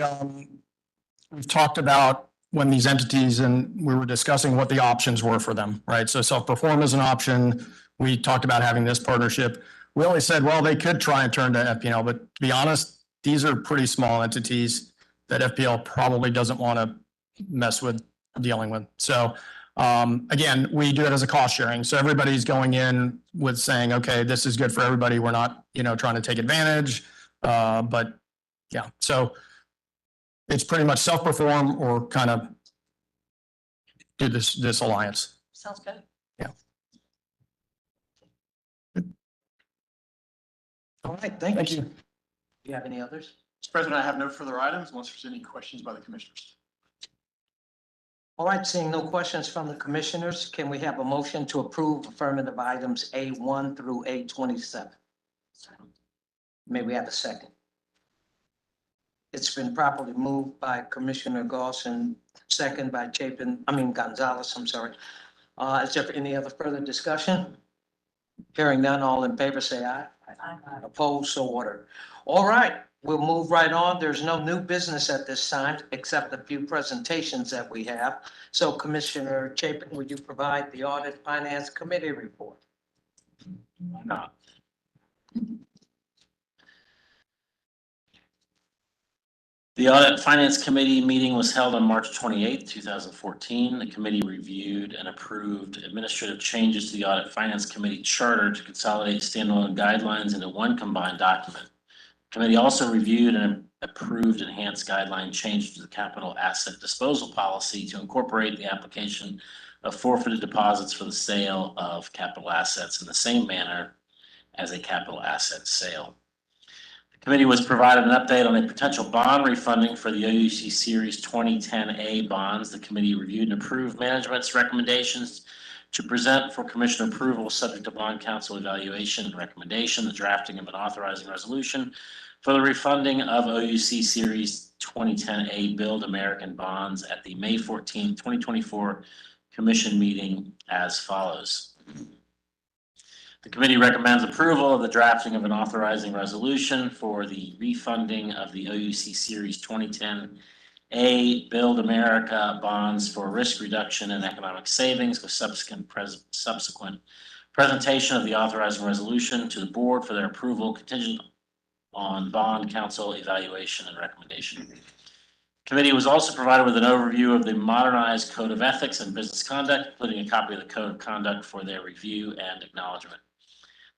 Speaker 11: talked about when these entities, and we were discussing what the options were for them, right? So self-perform is an option. We talked about having this partnership. we only said, well, they could try and turn to FPL, but to be honest, these are pretty small entities that FPL probably doesn't want to mess with dealing with. So again, we do it as a cost sharing. So everybody's going in with saying, okay, this is good for everybody. We're not, trying to take advantage. But yeah, so it's pretty much self-perform or kind of do this alliance.
Speaker 10: Sounds good.
Speaker 1: All right, thank
Speaker 11: Thank
Speaker 1: you.
Speaker 11: you.
Speaker 1: Do you have any others?
Speaker 7: Mr. President, I have no further items unless there's any questions by the commissioners.
Speaker 1: All right, seeing no questions from the commissioners, can we have a motion to approve affirmative items A1 through A27? May we have a second? It's been properly moved by Commissioner Goss and second by Gonzalez, I'm sorry. Is there any other further discussion? Hearing none, all in favor, say aye. Opposed, so ordered. All right, we'll move right on. There's no new business at this time, except a few presentations that we have. So Commissioner Chapin, would you provide the Audit Finance Committee report? No.
Speaker 12: The Audit Finance Committee meeting was held on March 28th, 2014. The committee reviewed and approved administrative changes to the Audit Finance Committee charter to consolidate standalone guidelines into one combined document. The committee also reviewed and approved enhanced guideline changes to the capital asset disposal policy to incorporate the application of forfeited deposits for the sale of capital assets in the same manner as a capital asset sale. The committee was provided an update on a potential bond refunding for the OUC Series 2010A bonds. The committee reviewed and approved management's recommendations to present for commission approval, subject to bond council evaluation and recommendation, the drafting of an authorizing resolution for the refunding of OUC Series 2010A Build American bonds at the May 14, 2024 commission meeting as follows. The committee recommends approval of the drafting of an authorizing resolution for the refunding of the OUC Series 2010A Build America bonds for risk reduction and economic savings with subsequent presentation of the authorizing resolution to the board for their approval contingent on bond council evaluation and recommendation. Committee was also provided with an overview of the modernized code of ethics and business conduct, including a copy of the code of conduct for their review and acknowledgement.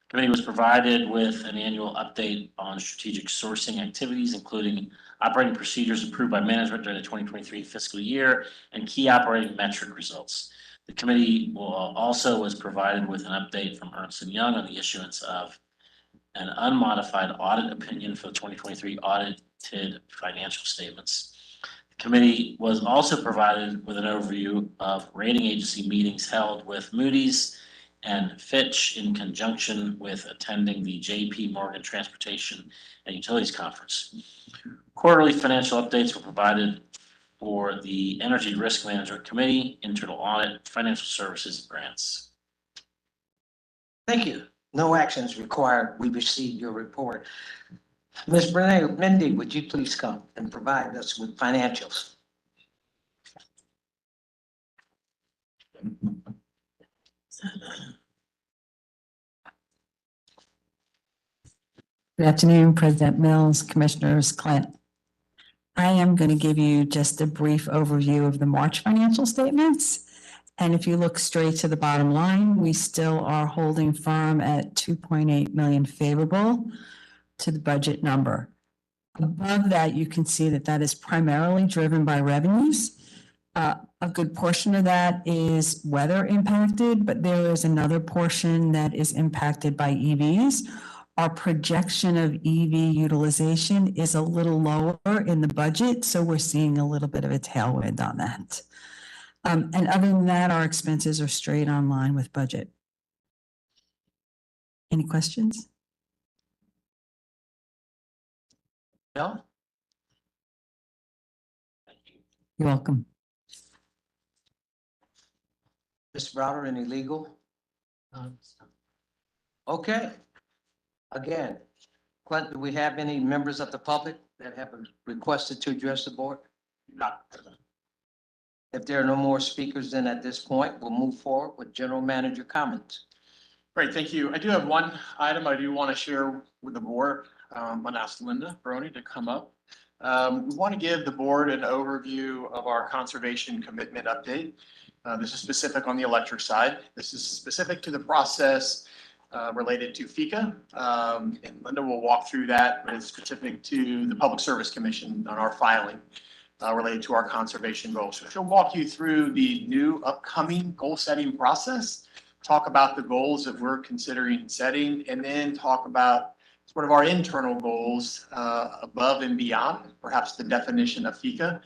Speaker 12: Committee was provided with an annual update on strategic sourcing activities, including operating procedures approved by management during the 2023 fiscal year and key operating metric results. The committee also was provided with an update from Ernst & Young on the issuance of an unmodified audit opinion for the 2023 audited financial statements. The committee was also provided with an overview of rating agency meetings held with Moody's and Fitch in conjunction with attending the JP Morgan Transportation and Utilities Conference. Quarterly financial updates were provided for the Energy Risk Management Committee, Internal Audit, Financial Services, and Grants.
Speaker 1: Thank you. No action is required. We received your report. Ms. Mindy, would you please come and provide us with financials?
Speaker 13: Good afternoon, President Mills, Commissioners, Clint. I am going to give you just a brief overview of the March financial statements. And if you look straight to the bottom line, we still are holding firm at 2.8 million favorable to the budget number. Above that, you can see that that is primarily driven by revenues. A good portion of that is weather impacted, but there is another portion that is impacted by EVs. Our projection of EV utilization is a little lower in the budget, so we're seeing a little bit of a tailwind on that. And other than that, our expenses are straight on line with budget. Any questions?
Speaker 1: No?
Speaker 13: You're welcome.
Speaker 1: Ms. Browder, any legal? Okay. Again, Clint, do we have any members of the public that have requested to address the board? No. If there are no more speakers, then at this point, we'll move forward with general manager comments.
Speaker 7: Great, thank you. I do have one item I do want to share with the board. I'm going to ask Linda Baroni to come up. We want to give the board an overview of our conservation commitment update. This is specific on the electric side. This is specific to the process related to FECA. And Linda will walk through that, but it's specific to the Public Service Commission on our filing related to our conservation goals. So she'll walk you through the new upcoming goal setting process, talk about the goals that we're considering setting, and then talk about sort of our internal goals above and beyond, perhaps the definition of FECA,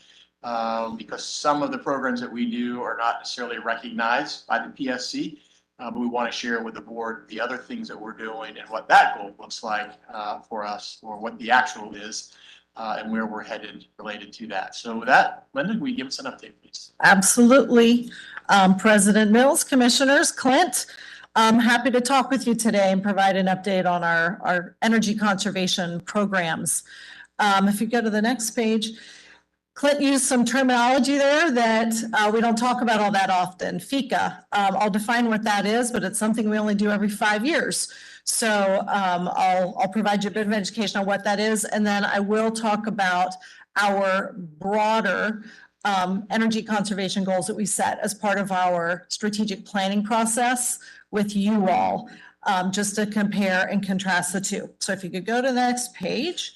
Speaker 7: because some of the programs that we do are not necessarily recognized by the PSC, but we want to share with the board the other things that we're doing and what that goal looks like for us, or what the actual is, and where we're headed related to that. So with that, Linda, will you give us an update, please?
Speaker 14: Absolutely. President Mills, Commissioners, Clint, I'm happy to talk with you today and provide an update on our energy conservation programs. If you go to the next page, Clint used some terminology there that we don't talk about all that often. FECA, I'll define what that is, but it's something we only do every 5 years. So I'll provide you a bit of education on what that is, and then I will talk about our broader energy conservation goals that we set as part of our strategic planning process with you all, just to compare and contrast the two. So if you could go to the next page.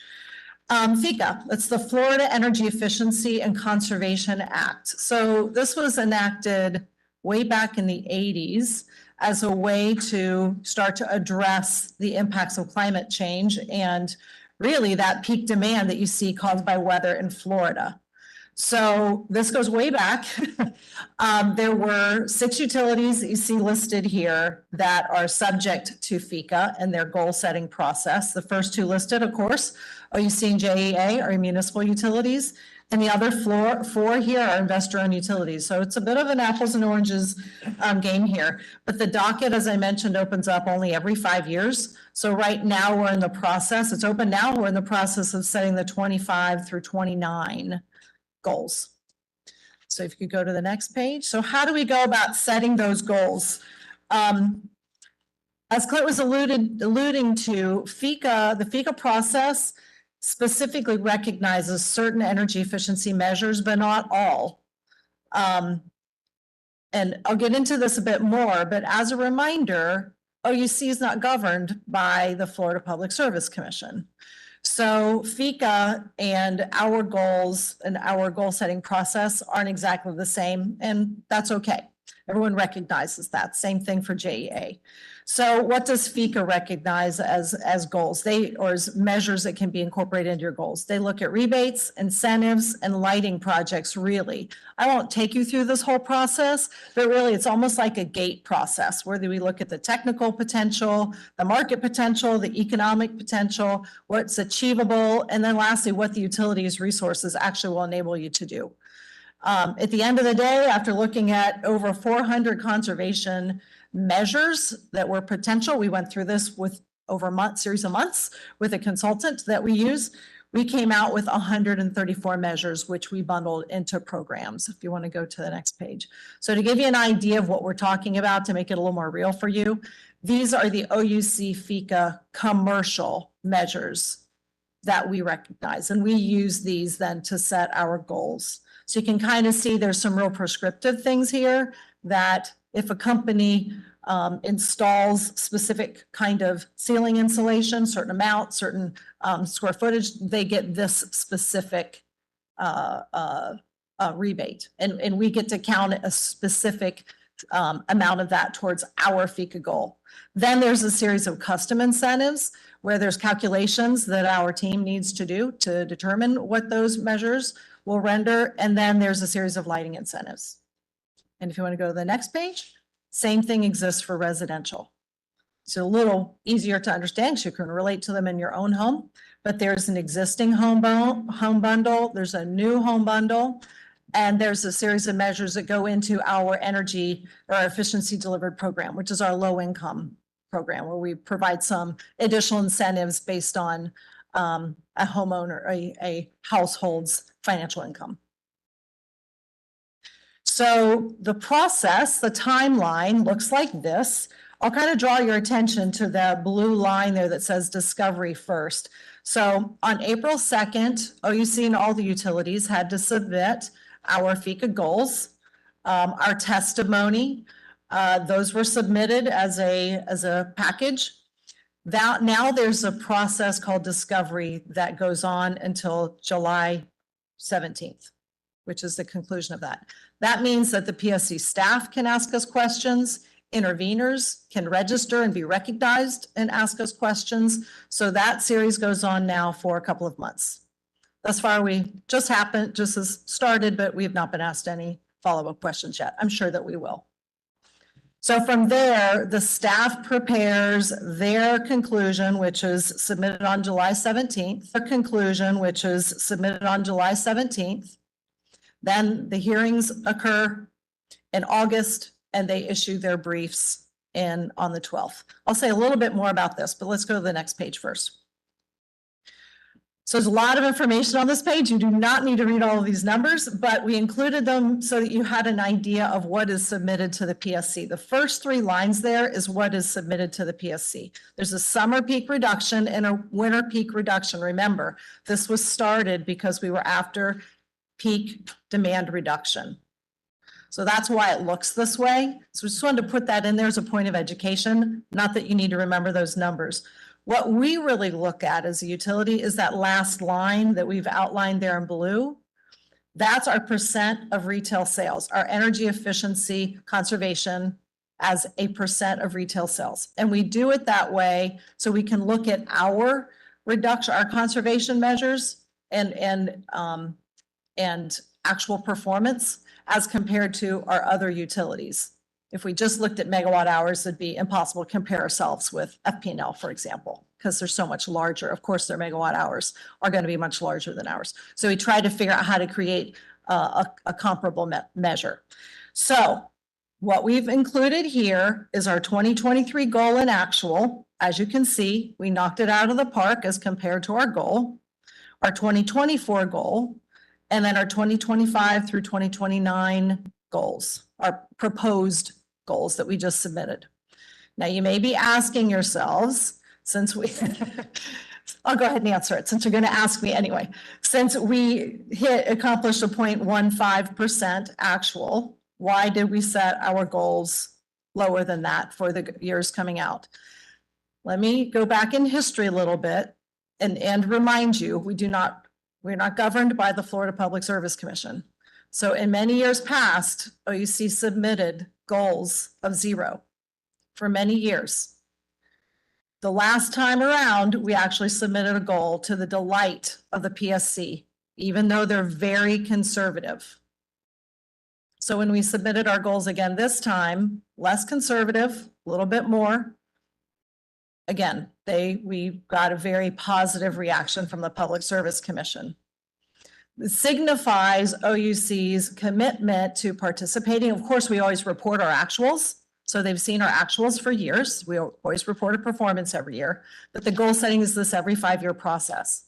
Speaker 14: FECA, that's the Florida Energy Efficiency and Conservation Act. So this was enacted way back in the 80s as a way to start to address the impacts of climate change and really that peak demand that you see caused by weather in Florida. So this goes way back. There were 6 utilities that you see listed here that are subject to FECA and their goal setting process. The first 2 listed, of course, OUC and JEA are municipal utilities, and the other 4 here are investor-owned utilities. So it's a bit of an apples and oranges game here. But the docket, as I mentioned, opens up only every 5 years. So right now we're in the process. It's open now. We're in the process of setting the 25 through 29 goals. So if you could go to the next page. So how do we go about setting those goals? As Clint was alluding to, FECA, the FECA process specifically recognizes certain energy efficiency measures, but not all. And I'll get into this a bit more, but as a reminder, OUC is not governed by the Florida Public Service Commission. So FECA and our goals and our goal setting process aren't exactly the same, and that's okay. Everyone recognizes that. Same thing for JEA. So what does FECA recognize as goals? Or as measures that can be incorporated into your goals? They look at rebates, incentives, and lighting projects, really. I won't take you through this whole process, but really it's almost like a gate process where we look at the technical potential, the market potential, the economic potential, what's achievable, and then lastly, what the utilities resources actually will enable you to do. At the end of the day, after looking at over 400 conservation measures that were potential, we went through this with over a series of months with a consultant that we use. We came out with 134 measures, which we bundled into programs. If you want to go to the next page. So to give you an idea of what we're talking about, to make it a little more real for you, these are the OUC FECA commercial measures that we recognize, and we use these then to set our goals. So you can kind of see there's some real prescriptive things here that if a company installs specific kind of ceiling insulation, certain amount, certain square footage, they get this specific rebate. And we get to count a specific amount of that towards our FECA goal. Then there's a series of custom incentives where there's calculations that our team needs to do to determine what those measures will render. And then there's a series of lighting incentives. And if you want to go to the next page, same thing exists for residential. It's a little easier to understand because you can relate to them in your own home, but there's an existing home bundle, there's a new home bundle, and there's a series of measures that go into our energy or our efficiency delivered program, which is our low income program, where we provide some additional incentives based on a homeowner, a household's financial income. So the process, the timeline looks like this. I'll kind of draw your attention to the blue line there that says Discovery First. So on April 2nd, OUC and all the utilities had to submit our FICA goals, our testimony. Those were submitted as a package. Now there's a process called Discovery that goes on until July 17th, which is the conclusion of that. That means that the PSC staff can ask us questions, interveners can register and be recognized and ask us questions. So that series goes on now for a couple of months. Thus far, we just has started, but we have not been asked any follow-up questions yet. I'm sure that we will. So from there, the staff prepares their conclusion, which is submitted on July 17th. Their conclusion, which is submitted on July 17th. Then the hearings occur in August and they issue their briefs on the 12th. I'll say a little bit more about this, but let's go to the next page first. So there's a lot of information on this page. You do not need to read all of these numbers, but we included them so that you had an idea of what is submitted to the PSC. The first 3 lines there is what is submitted to the PSC. There's a summer peak reduction and a winter peak reduction. Remember, this was started because we were after peak demand reduction. So that's why it looks this way. So we just wanted to put that in there as a point of education, not that you need to remember those numbers. What we really look at as a utility is that last line that we've outlined there in blue. That's our percent of retail sales, our energy efficiency conservation as a percent of retail sales. And we do it that way so we can look at our reduction, our conservation measures and actual performance as compared to our other utilities. If we just looked at megawatt hours, it'd be impossible to compare ourselves with FP&L, for example, because they're so much larger. Of course, their megawatt hours are going to be much larger than ours. So we tried to figure out how to create a comparable measure. So what we've included here is our 2023 goal and actual. As you can see, we knocked it out of the park as compared to our goal, our 2024 goal, and then our 2025 through 2029 goals, our proposed goals that we just submitted. Now you may be asking yourselves, since we, I'll go ahead and answer it since you're going to ask me anyway. Since we accomplished a 0.15% actual, why did we set our goals lower than that for the years coming out? Let me go back in history a little bit and remind you, we're not governed by the Florida Public Service Commission. So in many years past, OUC submitted goals of 0 for many years. The last time around, we actually submitted a goal to the delight of the PSC, even though they're very conservative. So when we submitted our goals again this time, less conservative, a little bit more. Again, we got a very positive reaction from the Public Service Commission. It signifies OUC's commitment to participating. Of course, we always report our actuals. So they've seen our actuals for years. We always report a performance every year, but the goal setting is this every 5-year process.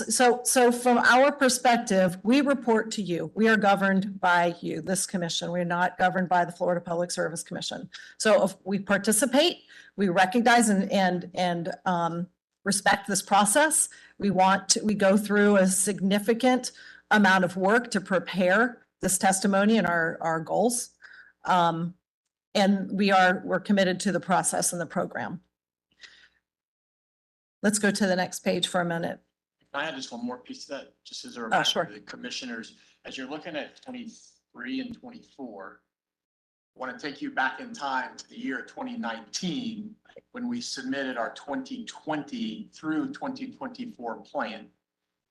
Speaker 14: So from our perspective, we report to you. We are governed by you, this commission. We're not governed by the Florida Public Service Commission. So if we participate, we recognize and respect this process. We go through a significant amount of work to prepare this testimony and our goals. And we're committed to the process and the program. Let's go to the next page for a minute.
Speaker 7: Can I add just one more piece to that, just as a
Speaker 14: Oh,
Speaker 7: reminder
Speaker 14: sure.
Speaker 7: to the commissioners, as you're looking at 23 and 24, I want to take you back in time to the year 2019, when we submitted our 2020 through 2024 plan.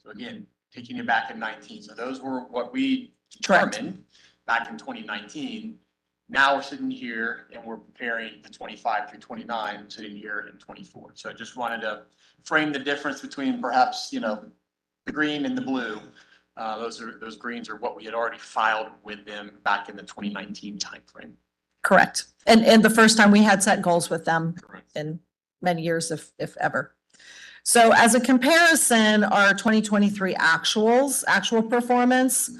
Speaker 7: So again, taking you back in 19. So those were what we determined back in 2019. Now we're sitting here and we're preparing the 25 through 29, sitting here in 24. So I just wanted to frame the difference between perhaps, the green and the blue. Those greens are what we had already filed with them back in the 2019 timeframe.
Speaker 14: Correct. And the first time we had set goals with them
Speaker 7: Correct.
Speaker 14: in many years, if ever. So as a comparison, our 2023 actual performance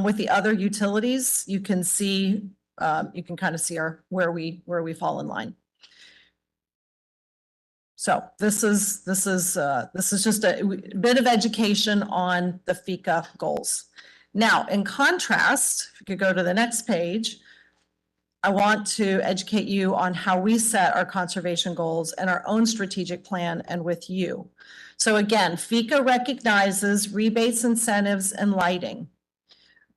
Speaker 14: with the other utilities, you can see you can kind of see where we fall in line. So this is just a bit of education on the FICA goals. Now, in contrast, if you could go to the next page, I want to educate you on how we set our conservation goals and our own strategic plan and with you. So again, FICA recognizes rebates, incentives, and lighting.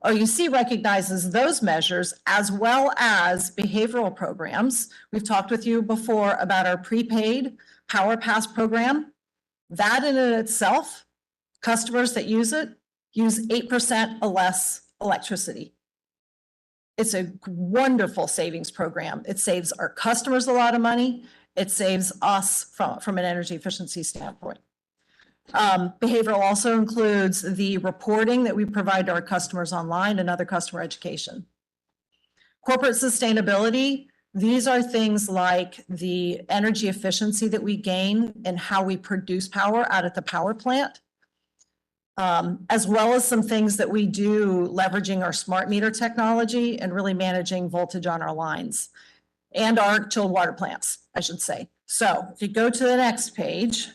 Speaker 14: OUC recognizes those measures as well as behavioral programs. We've talked with you before about our prepaid Power Pass program. That in and itself, customers that use it use 8% or less electricity. It's a wonderful savings program. It saves our customers a lot of money. It saves us from an energy efficiency standpoint. Behavioral also includes the reporting that we provide to our customers online and other customer education. Corporate sustainability, these are things like the energy efficiency that we gain and how we produce power out at the power plant, as well as some things that we do leveraging our smart meter technology and really managing voltage on our lines and our chilled water plants, I should say. So if you go to the next page,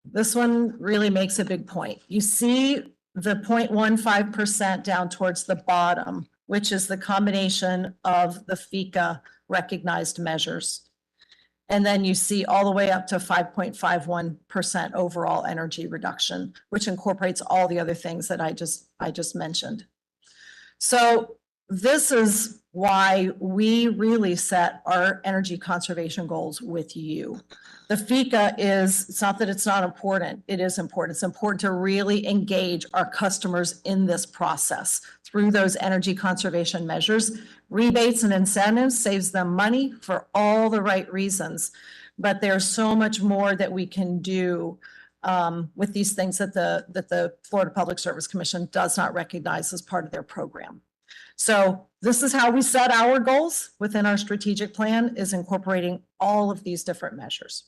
Speaker 14: this one really makes a big point. You see the 0.15% down towards the bottom, which is the combination of the FICA recognized measures. And then you see all the way up to 5.51% overall energy reduction, which incorporates all the other things that I just mentioned. So this is why we really set our energy conservation goals with you. The FICA it's not that it's not important. It is important. It's important to really engage our customers in this process through those energy conservation measures. Rebates and incentives saves them money for all the right reasons, but there's so much more that we can do with these things that the Florida Public Service Commission does not recognize as part of their program. So this is how we set our goals within our strategic plan, is incorporating all of these different measures.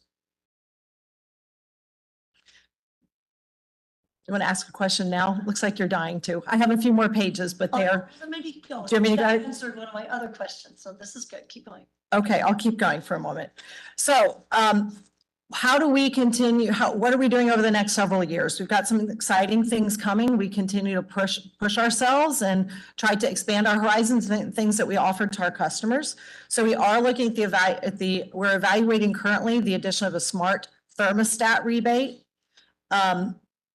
Speaker 14: You want to ask a question now? Looks like you're dying to. I have a few more pages, but they're.
Speaker 10: Maybe go.
Speaker 14: Do you want me to
Speaker 10: That
Speaker 14: go?
Speaker 10: answered one of my other questions, so this is good. Keep going.
Speaker 14: Okay, I'll keep going for a moment. So how do we continue? What are we doing over the next several years? We've got some exciting things coming. We continue to push ourselves and try to expand our horizons and things that we offer to our customers. So we are looking at we're evaluating currently the addition of a smart thermostat rebate.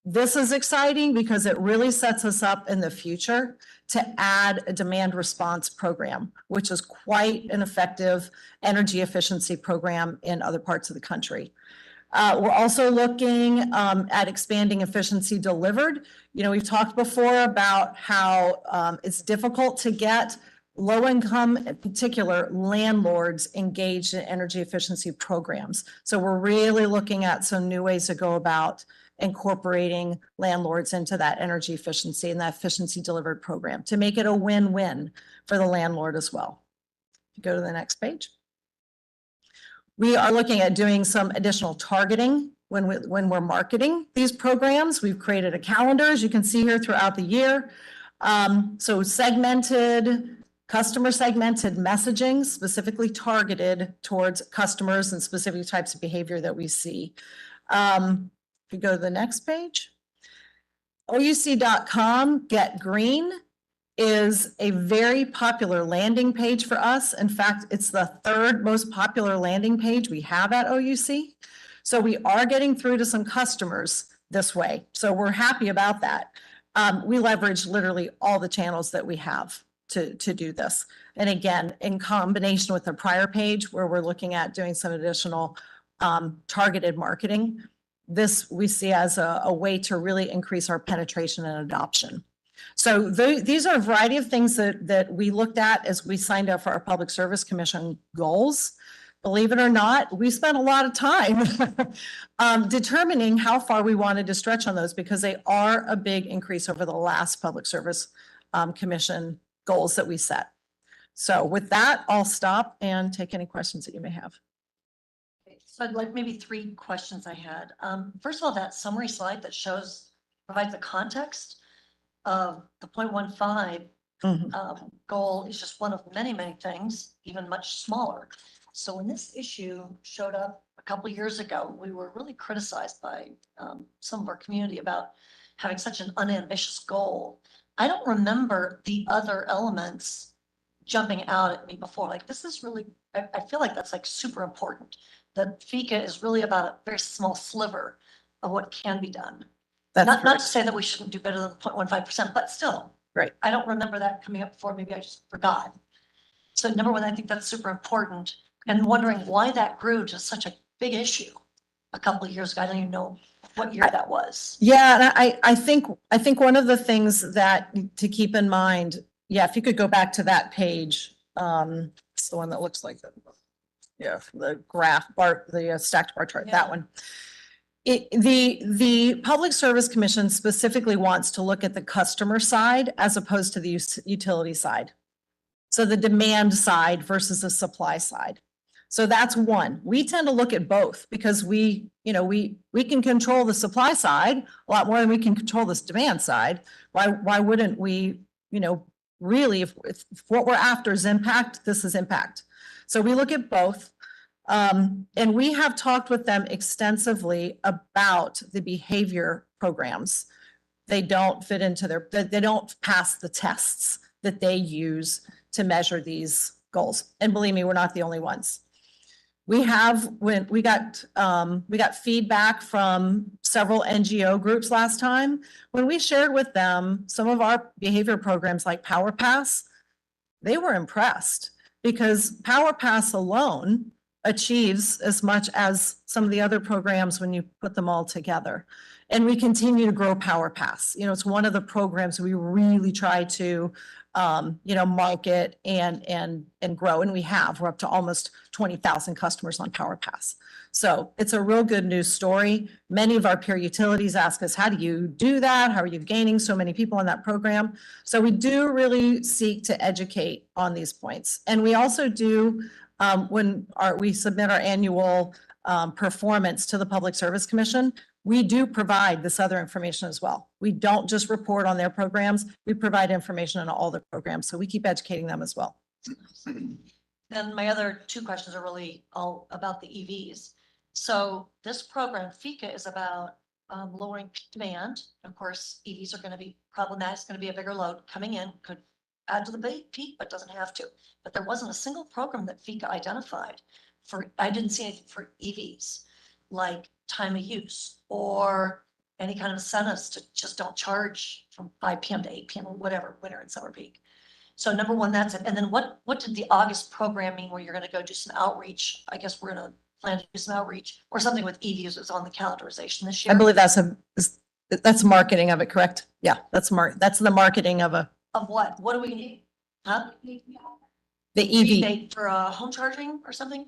Speaker 14: This is exciting because it really sets us up in the future to add a demand response program, which is quite an effective energy efficiency program in other parts of the country. We're also looking at expanding efficiency delivered. You know, we've talked before about how it's difficult to get low-income, in particular, landlords engaged in energy efficiency programs. So we're really looking at some new ways to go about incorporating landlords into that energy efficiency and that efficiency delivered program to make it a win-win for the landlord as well. Go to the next page. We are looking at doing some additional targeting when we're marketing these programs. We've created a calendar, as you can see here, throughout the year. So customer segmented messaging, specifically targeted towards customers and specific types of behavior that we see. If you go to the next page, OUC.com Get Green is a very popular landing page for us. In fact, it's the third most popular landing page we have at OUC. So we are getting through to some customers this way. So we're happy about that. We leverage literally all the channels that we have to do this. And again, in combination with the prior page where we're looking at doing some additional targeted marketing, this we see as a way to really increase our penetration and adoption. So these are a variety of things that we looked at as we signed up for our Public Service Commission goals. Believe it or not, we spent a lot of time determining how far we wanted to stretch on those because they are a big increase over the last Public Service Commission goals that we set. So with that, I'll stop and take any questions that you may have.
Speaker 10: So I'd like maybe 3 questions I had. First of all, that summary slide that provides the context of the 0.15, goal is just one of many, many things, even much smaller. So when this issue showed up a couple of years ago, we were really criticized by some of our community about having such an unambitious goal. I don't remember the other elements jumping out at me before. Like, this is really, I feel like that's like super important. That FICA is really about a very small sliver of what can be done.
Speaker 14: That's
Speaker 10: Not to
Speaker 14: correct.
Speaker 10: say that we shouldn't do better than 0.15%, but still.
Speaker 14: Right.
Speaker 10: I don't remember that coming up before. Maybe I just forgot. So number one, I think that's super important. And wondering why that grew to such a big issue a couple of years ago. I don't even know what year that was.
Speaker 14: Yeah, and I think one of the things that to keep in mind, yeah, if you could go back to that page, it's the one that looks like that. Yeah, the graph bar, the stacked bar chart, that one. The Public Service Commission specifically wants to look at the customer side as opposed to the utility side. So the demand side versus the supply side. So that's one. We tend to look at both because we can control the supply side a lot more than we can control this demand side. Why wouldn't we, really, if what we're after is impact, this is impact. So we look at both. And we have talked with them extensively about the behavior programs. They don't fit into they don't pass the tests that they use to measure these goals. And believe me, we're not the only ones. When we got feedback from several NGO groups last time, when we shared with them some of our behavior programs like Power Pass, they were impressed because Power Pass alone achieves as much as some of the other programs when you put them all together. And we continue to grow Power Pass. It's one of the programs we really try to market and grow. And we're up to almost 20,000 customers on Power Pass. So it's a real good news story. Many of our peer utilities ask us, how do you do that? How are you gaining so many people on that program? So we do really seek to educate on these points. And we also do, when we submit our annual performance to the Public Service Commission, we do provide this other information as well. We don't just report on their programs, we provide information on all their programs. So we keep educating them as well.
Speaker 10: Then my other two questions are really all about the EVs. So this program, FICA, is about lowering peak demand. Of course, EVs are going to be problematic. It's going to be a bigger load coming in, could add to the big peak, but doesn't have to. But there wasn't a single program that FICA identified I didn't see anything for EVs, like time of use or any kind of incentives to just don't charge from 5 p.m. to 8 p.m. or whatever, winter and summer peak. So number one, that's it. And then what did the August program mean where you're going to go do some outreach? I guess we're going to plan to do some outreach or something with EVs was on the calendarization this year.
Speaker 14: I believe that's marketing of it, correct? Yeah, that's the marketing of
Speaker 10: Of what? What do we need? Huh?
Speaker 14: the EV.
Speaker 10: Rebate for home charging or something?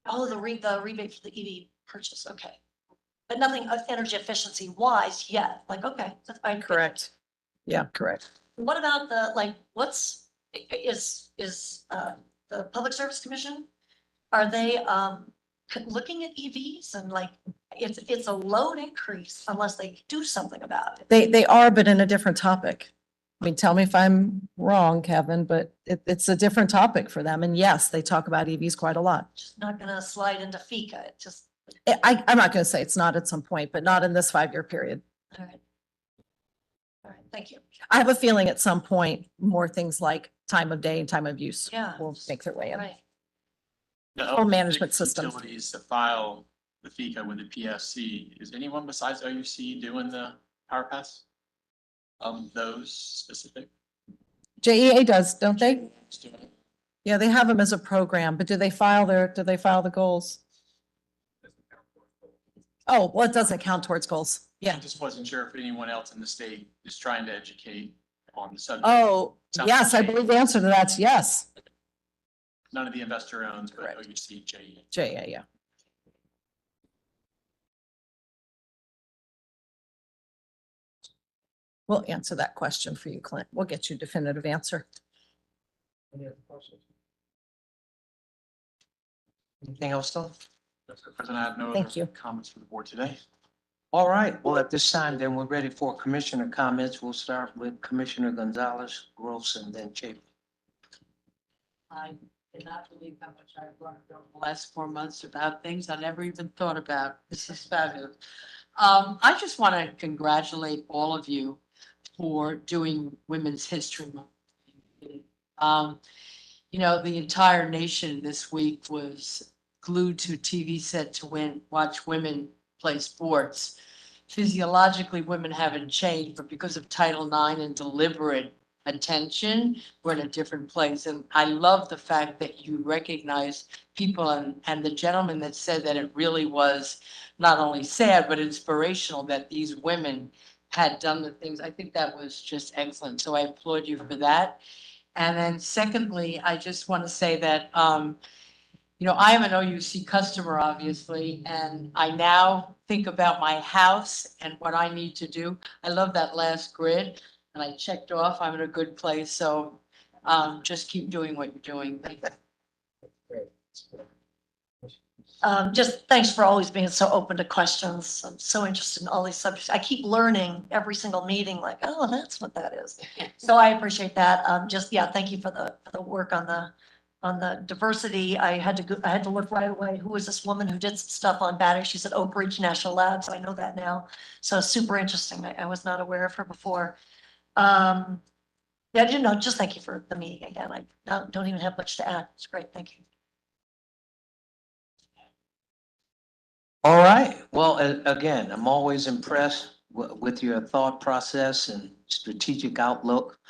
Speaker 10: Oh, the rebate for the EV purchase. Okay. But nothing energy efficiency wise yet. Like, okay, that's fine.
Speaker 14: Correct. Yeah, correct.
Speaker 10: What about the Public Service Commission? Are they looking at EVs and it's a load increase unless they do something about it?
Speaker 14: They are, but in a different topic. I mean, tell me if I'm wrong, Kevin, but it's a different topic for them. And yes, they talk about EVs quite a lot.
Speaker 10: Just not gonna slide into FICA. It just,
Speaker 14: I'm not gonna say it's not at some point, but not in this 5-year period.
Speaker 10: all right. All right, thank you.
Speaker 14: I have a feeling at some point, more things like time of day and time of use
Speaker 10: Yeah.
Speaker 14: will make their way in.
Speaker 10: Right.
Speaker 14: Whole management systems.
Speaker 7: Utilities to file the FICA with the PSC. Is anyone besides OUC doing the Power Pass? Those specific?
Speaker 14: JEA does, don't they?
Speaker 7: Just doing it?
Speaker 14: Yeah, they have them as a program, but do they file the goals? Oh, well, it doesn't count towards goals. Yeah.
Speaker 7: I just wasn't sure if anyone else in the state is trying to educate on the subject.
Speaker 14: Oh,
Speaker 7: Sounds
Speaker 14: yes, I
Speaker 7: like
Speaker 14: believe the answer to that's yes.
Speaker 7: None of the investor owns, but
Speaker 14: Correct.
Speaker 7: OUC, JE.
Speaker 14: JEA, yeah. We'll answer that question for you, Clint. We'll get you a definitive answer.
Speaker 1: Anything else, though?
Speaker 7: Mr. President, I have no
Speaker 14: Thank
Speaker 7: other
Speaker 14: you.
Speaker 7: comments for the board today.
Speaker 1: All right, well, at this time, then we're ready for commissioner comments. We'll start with Commissioner Gonzalez, Gross, and then Chapin.
Speaker 15: I cannot believe how much I've learned over the last 4 months about things I never even thought about. This is fabulous. I just want to congratulate all of you for doing Women's History Month. You know, the entire nation this week was glued to a TV set to watch women play sports. Physiologically, women haven't changed, but because of Title IX and deliberate attention, we're in a different place. And I love the fact that you recognize people and the gentleman that said that it really was not only sad, but inspirational that these women had done the things. I think that was just excellent. So I applaud you for that. And then secondly, I just want to say that, you know, I am an OUC customer, obviously, and I now think about my house and what I need to do. I love that last grid, and I checked off, I'm in a good place, so just keep doing what you're doing. Thank you.
Speaker 10: Just thanks for always being so open to questions. I'm so interested in all these subjects. I keep learning every single meeting, like, oh, that's what that is. So I appreciate that. Yeah, thank you for the work on the diversity. I had to look right away. Who was this woman who did some stuff on battery? She's at Oak Ridge National Labs. I know that now. So super interesting. I was not aware of her before. Yeah, you know, just thank you for the meeting again. I don't even have much to add. It's great. Thank you.
Speaker 1: All right, well, again, I'm always impressed with your thought process and strategic outlook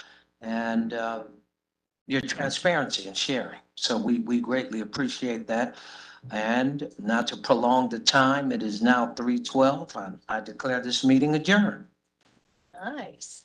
Speaker 1: and your transparency and sharing. So we greatly appreciate that. And not to prolong the time, it is now 3:12. I declare this meeting adjourned.
Speaker 10: Nice.